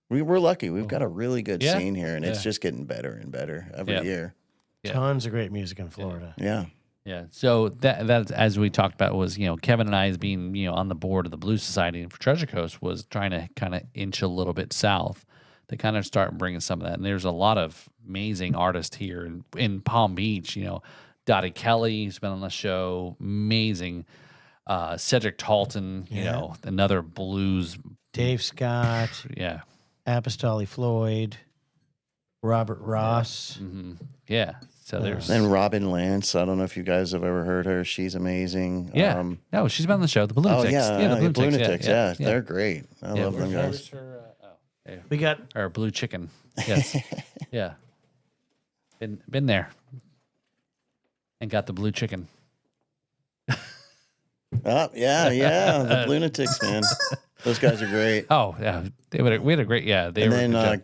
We're lucky. We've got a really good scene here, and it's just getting better and better every year. Tons of great music in Florida. Yeah. Yeah. So that as we talked about was, Kevin and I as being, on the board of the Blues Society and for Treasure Coast was trying to kind of inch a little bit south to kind of start bringing some of that. And there's a lot of amazing artists here in Palm Beach, Dottie Kelly, who's been on the show, amazing. Cedric Talton, another blues. Dave Scott, Apostoli Floyd, Robert Ross. Yeah. So there's and Robin Lance. I don't know if you guys have ever heard her. She's amazing. Yeah. No, she's been on the show. The Lunatics. The Lunatics. Yeah, they're great. I love them guys. We got our Blue Chicken. Yes. Yeah. Been there. And got the Blue Chicken. The Lunatics, man. Those guys are great. Oh yeah, we had a great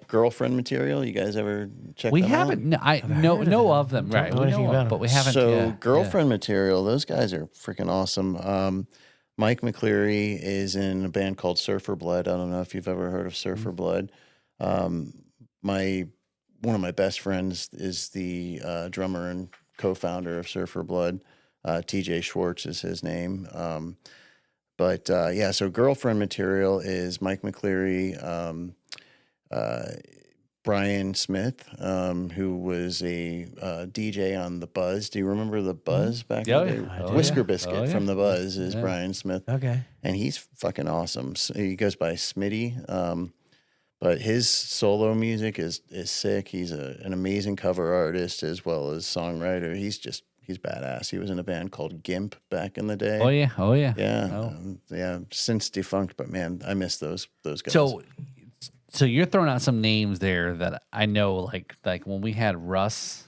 Girlfriend Material. You guys ever check? We them haven't. out? I know of them. Right, we know of, but we haven't. So Girlfriend Material. Those guys are freaking awesome. Mike McCleary is in a band called Surfer Blood. I don't know if you've ever heard of Surfer Blood. One of my best friends is the drummer and co-founder of Surfer Blood. TJ Schwartz is his name. So Girlfriend Material is Mike McCleary, Brian Smith, who was a DJ on The Buzz. Do you remember The Buzz back in the day? Whisker Biscuit from The Buzz is Brian Smith. Okay. And he's fucking awesome. He goes by Smitty. But his solo music is sick. He's an amazing cover artist as well as songwriter. He's badass. He was in a band called Gimp back in the day. Oh yeah. Yeah. Since defunct, but man, I miss those guys. So you're throwing out some names there that I know, like when we had Russ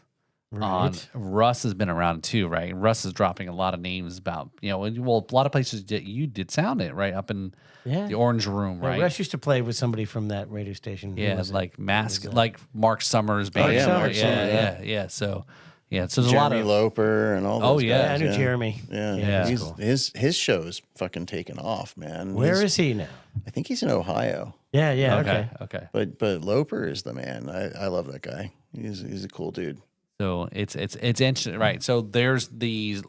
on. Russ has been around too, right? Russ is dropping a lot of names about a lot of places that you did sound it right up in the Orange Room, right? Russ used to play with somebody from that radio station. Like like Mark Summers band. Yeah. So. Yeah, so there's Jeremy a lot of Loper and all those guys. I knew Jeremy. Yeah. He's cool. His show's fucking taken off, man. Where is he now? I think he's in Ohio. Yeah. Okay. But Loper is the man. I love that guy. He's a cool dude. So it's interesting, right? So there's these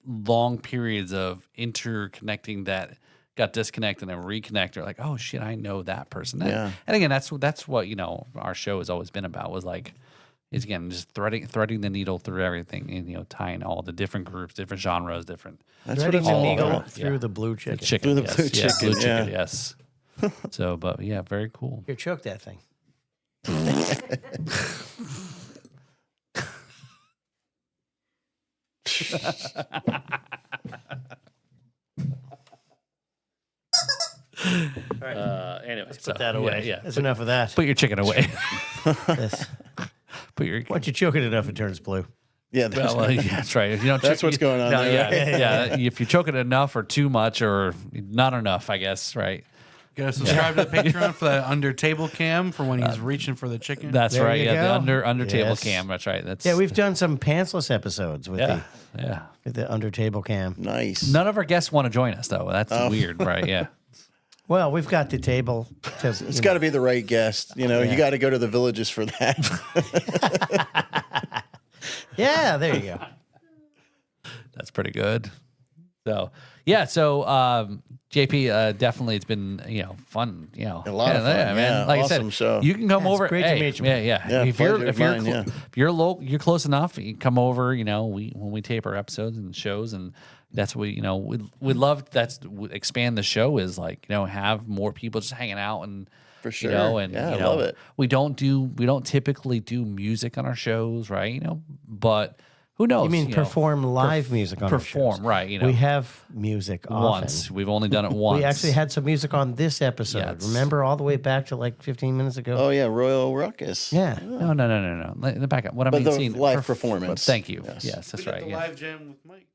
long periods of interconnecting that got disconnected and reconnect. Or like, oh shit, I know that person. And again, that's what our show has always been about. Was like. Is again just threading the needle through everything and tying all the different groups, different genres, different. That's what it's all about. Through the blue chicken. Through the blue chicken. Blue chicken, yes. So, but very cool. Here, choke that thing. Anyway, put that away. Yeah. That's enough of that. Put your chicken away. Once you choke it enough, it turns blue. Yeah, that's right. If you don't that's what's going on. Yeah. If you choke it enough or too much or not enough, I guess, right? You gotta subscribe to the Patreon for that under table cam for when he's reaching for the chicken. That's There right. you Yeah, go. the under table cam. That's right. We've done some pantsless episodes with the under table cam. Nice. None of our guests want to join us though. That's weird, right? Yeah. Well, we've got the table. It's got to be the right guest. You got to go to the Villages for that. Yeah, there you go. That's pretty good. So yeah, so JP, definitely it's been fun. A lot of fun. Yeah, Like awesome I said, show. you can come Yeah, it's over. great to Hey, meet you. Yeah. If you're pleasure mine, if you're local, you're close enough. You come over. When we tape our episodes and shows, and that's what we love. Expand the show is have more people just hanging out and. For sure. And I love it. We don't typically do music on our shows, right? But who knows? You mean perform live music on our shows? Right? We have music once. often. We've only done it once. We actually had some music on this episode. Yes. Remember, all the way back to like 15 minutes ago. Oh yeah, Royal Ruckus. Yeah. No. Let back up. What I But mean, the live performance. Thank you. Yes. Yes, that's We did right. the Yeah. live jam with Mike.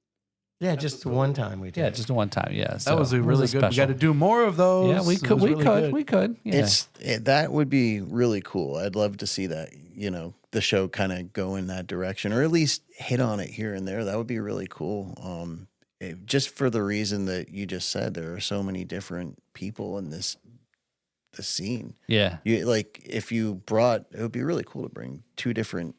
Yeah, just the one time we did. Yeah, just one time. Yeah, so That was a it really good. We special. got to do more of those. Yeah, we It could. was really good. We could. Yeah. That would be really cool. I'd love to see that, the show kind of go in that direction, or at least hit on it here and there. That would be really cool. Just for the reason that you just said, there are so many different people in the scene. Yeah. If you brought, it would be really cool to bring two different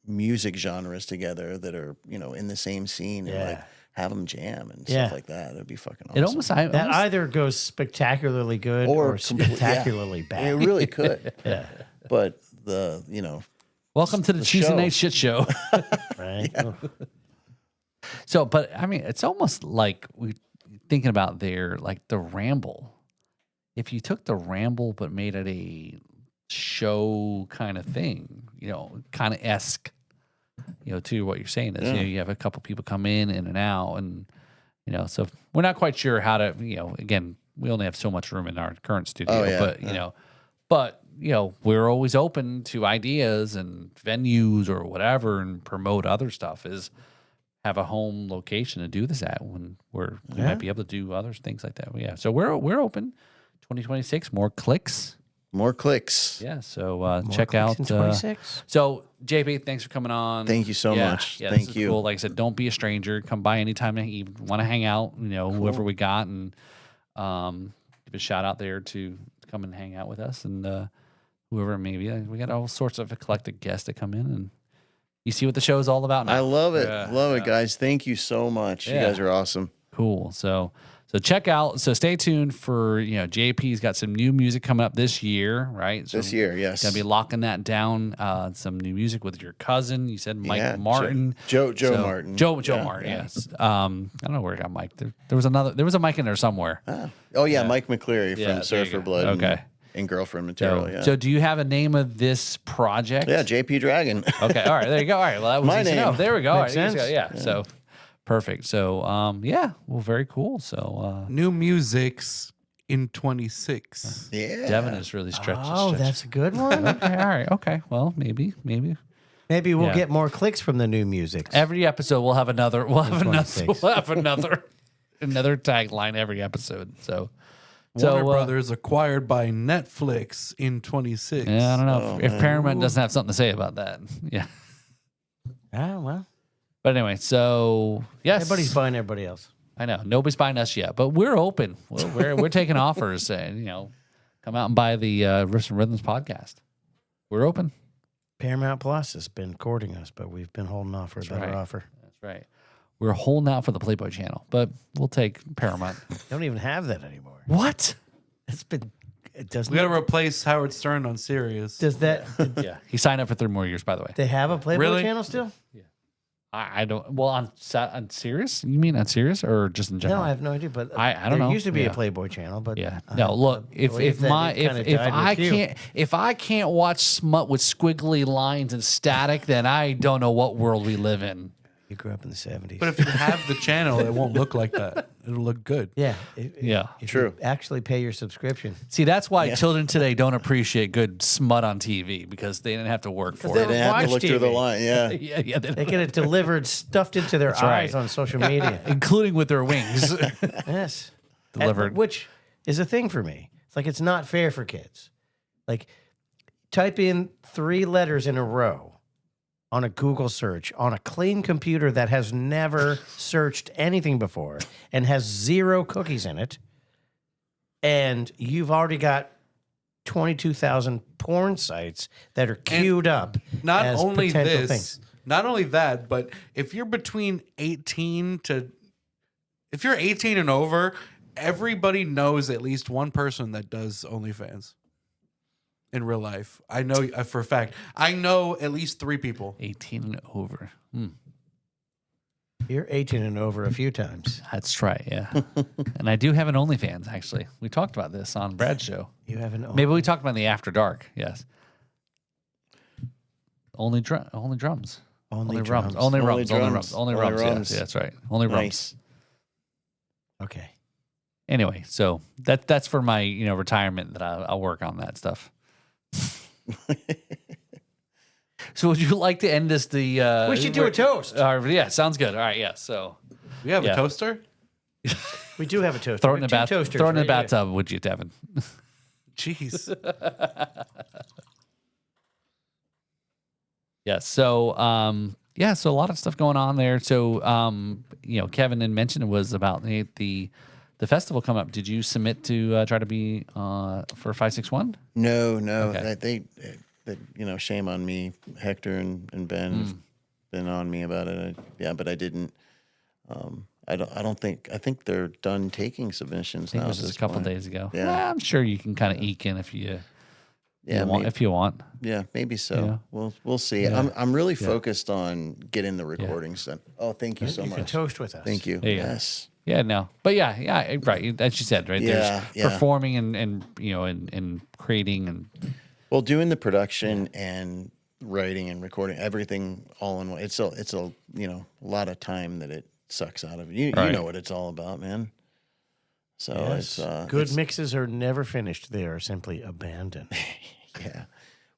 music genres together that are, in the same scene and Yeah. have them jam and Yeah. stuff like that. That'd be fucking awesome. It almost. That either goes spectacularly good or spectacularly It bad. really could. Yeah. But Welcome to the Tuesday show. Night Shit Show. Right? So, but I mean, it's almost like we thinking about the Ramble. If you took the Ramble but made it a show kind of thing, kind of esque, to what you're saying is, you have a couple people come in and out, and so we're not quite sure how to, again, we only have so much room in our current studio, but we're always open to ideas and venues or whatever, and promote other stuff. Is have a home location to do this at when we might be able to do other things like that. Yeah, so we're open. 2026, more clicks. More clicks. Yeah, so check out. 26. So JP, thanks for coming on. Thank you so much. Yeah, Thank this is you. Cool. Like I said, don't be a stranger. Come by anytime that you want to hang out. Whoever we got, and give a shout out there to come and hang out with us, and whoever maybe. We got all sorts of eclectic guests that come in, and you see what the show's all about now. I love it. Yeah, Love it, guys. Thank you so much. You Yeah. guys are awesome. Cool. So check out. So stay tuned for JP's got some new music coming up this year, right? So This year, yes. gonna be locking that down. Some new music with your cousin. You said Mike Yeah, Martin. Joe So- Martin. Joe Yeah, Martin. yeah. Yes. I don't know where I got Mike. There was a Mike in there somewhere. Oh yeah, Mike McCleary Yeah, there from you Surfer go. Blood. Okay. And Girlfriend Material. So, Yeah. so do you have a name of this project? Yeah, JP Dragon. Okay. All right. There you go. All right. Well, that was My easy enough. name. There we go. All right, Makes easy. sense. Yeah. So perfect. So well, very cool. So New music's in 26. Yeah. Devin is really stretching. Oh, that's a good one. okay. All right. Okay. Well, maybe. Maybe we'll Yeah. get more clicks from the new music. Every episode we'll have another. We'll have another. 26. We'll have another tagline every episode. So. Warner Brothers acquired by Netflix in 26. Yeah, I don't know if Paramount doesn't have something to say about that. Yeah. Ah, well, But anyway, so yes, everybody's buying everybody else. I know nobody's buying us yet, but we're open. We're taking offers, and come out and buy the Riffs and Rhythms podcast. We're open. Paramount Plus has been courting us, but we've been holding off for a better right. offer. That's right. We're holding out for the Playboy channel, but we'll take Paramount. Don't even have that anymore. What? It's been. It doesn't. We got to replace Howard Stern on Sirius. Does that? Yeah, he signed up for 3 more years. By the way, They have a Playboy Really? channel still? I don't. Well, on Sirius, you mean on Sirius or just in general? No, I have no idea. But I don't there know. used to be Yeah. a Playboy channel, but Yeah. No, look, if believe that my it kinda if died I with you. can't if I can't watch smut with squiggly lines and static, then I don't know what world we live in. You grew up in the 70s. But if you have the channel, it won't look like that. It'll look good. yeah, Yeah. if True. You actually pay your subscription. See, that's why children today don't appreciate good smut on TV because they didn't have to work for they it. They didn't have to Watch look through the TV. line. Yeah. Yeah, They get it delivered, stuffed into their eyes right. on social media. including with their wings. Yes. Delivered. Which is a thing for me. It's like it's not fair for kids. Like type in 3 letters in a row on a Google search on a clean computer that has never searched anything before and has 0 cookies in it. And you've already got 22,000 porn sites that are queued up. Not as only potential this, things. not only that, but if you're between 18 to If you're 18 and over, everybody knows at least one person that does OnlyFans in real life. I know for a fact. I know at least 3 people. 18 and over. You're 18 and over a few times. That's right, yeah. And I do have an OnlyFans, actually. We talked about this on Brad's show. You have an Maybe we talked about the After Dark, yes. Only drums. Only drums. Only rums. Only Only rums. rums. Yes, that's right. Only rums. Nice. Okay. Anyway, so that's for my retirement that I'll work on that stuff. So would you like to end this? We should do a toast. Yeah, sounds good. All right, yeah. So We have Yeah. a toaster? We do have a toaster. throw it We in have the two bath, toasters throw it in the right here. bathtub, would you, Devin? Jeez. Yeah. So, so a lot of stuff going on there. So, Kevin had mentioned it was about the festival coming up. Did you submit to try to be for 561? No. Okay. They shame on me. Hector and Ben have been on me about it. But I didn't. I think they're done taking submissions I think now. it was at just this a couple point. days ago. Yeah. Well, I'm sure you can kind of eke in if you want. maybe, If you want. yeah, maybe so. Yeah. We'll see. Yeah. I'm really focused on getting the recordings done. Oh, thank you so You can much. toast with us. Thank you. There you go. Yes. Yeah, no, but yeah, right. As you said, right. Yeah, There's performing and creating and Well, doing the production and writing and recording everything all in one. It's a lot of time that it sucks out of you. Right. You know what it's all about, man. So Yes. it's Good it's- mixes are never finished. They are simply abandoned. Yeah.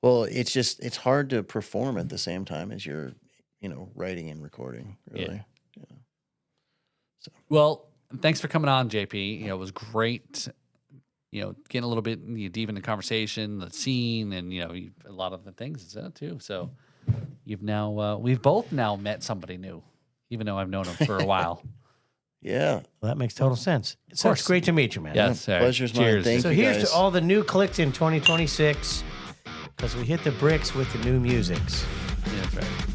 Well, it's hard to perform at the same time as you're, writing and recording. Really. Well, thanks for coming on, JP. It was great. Getting a little bit deep into conversation, the scene, and a lot of the things too. So we've both now met somebody new, even though I've known him for a while. Yeah. Well, that makes total sense. It's course. great to meet you, man. Yes, all right. Pleasure's mine. Cheers. Thank So you, here's guys. to all the new clicks in 2026, because we hit the bricks with the new musics. Yeah, that's right.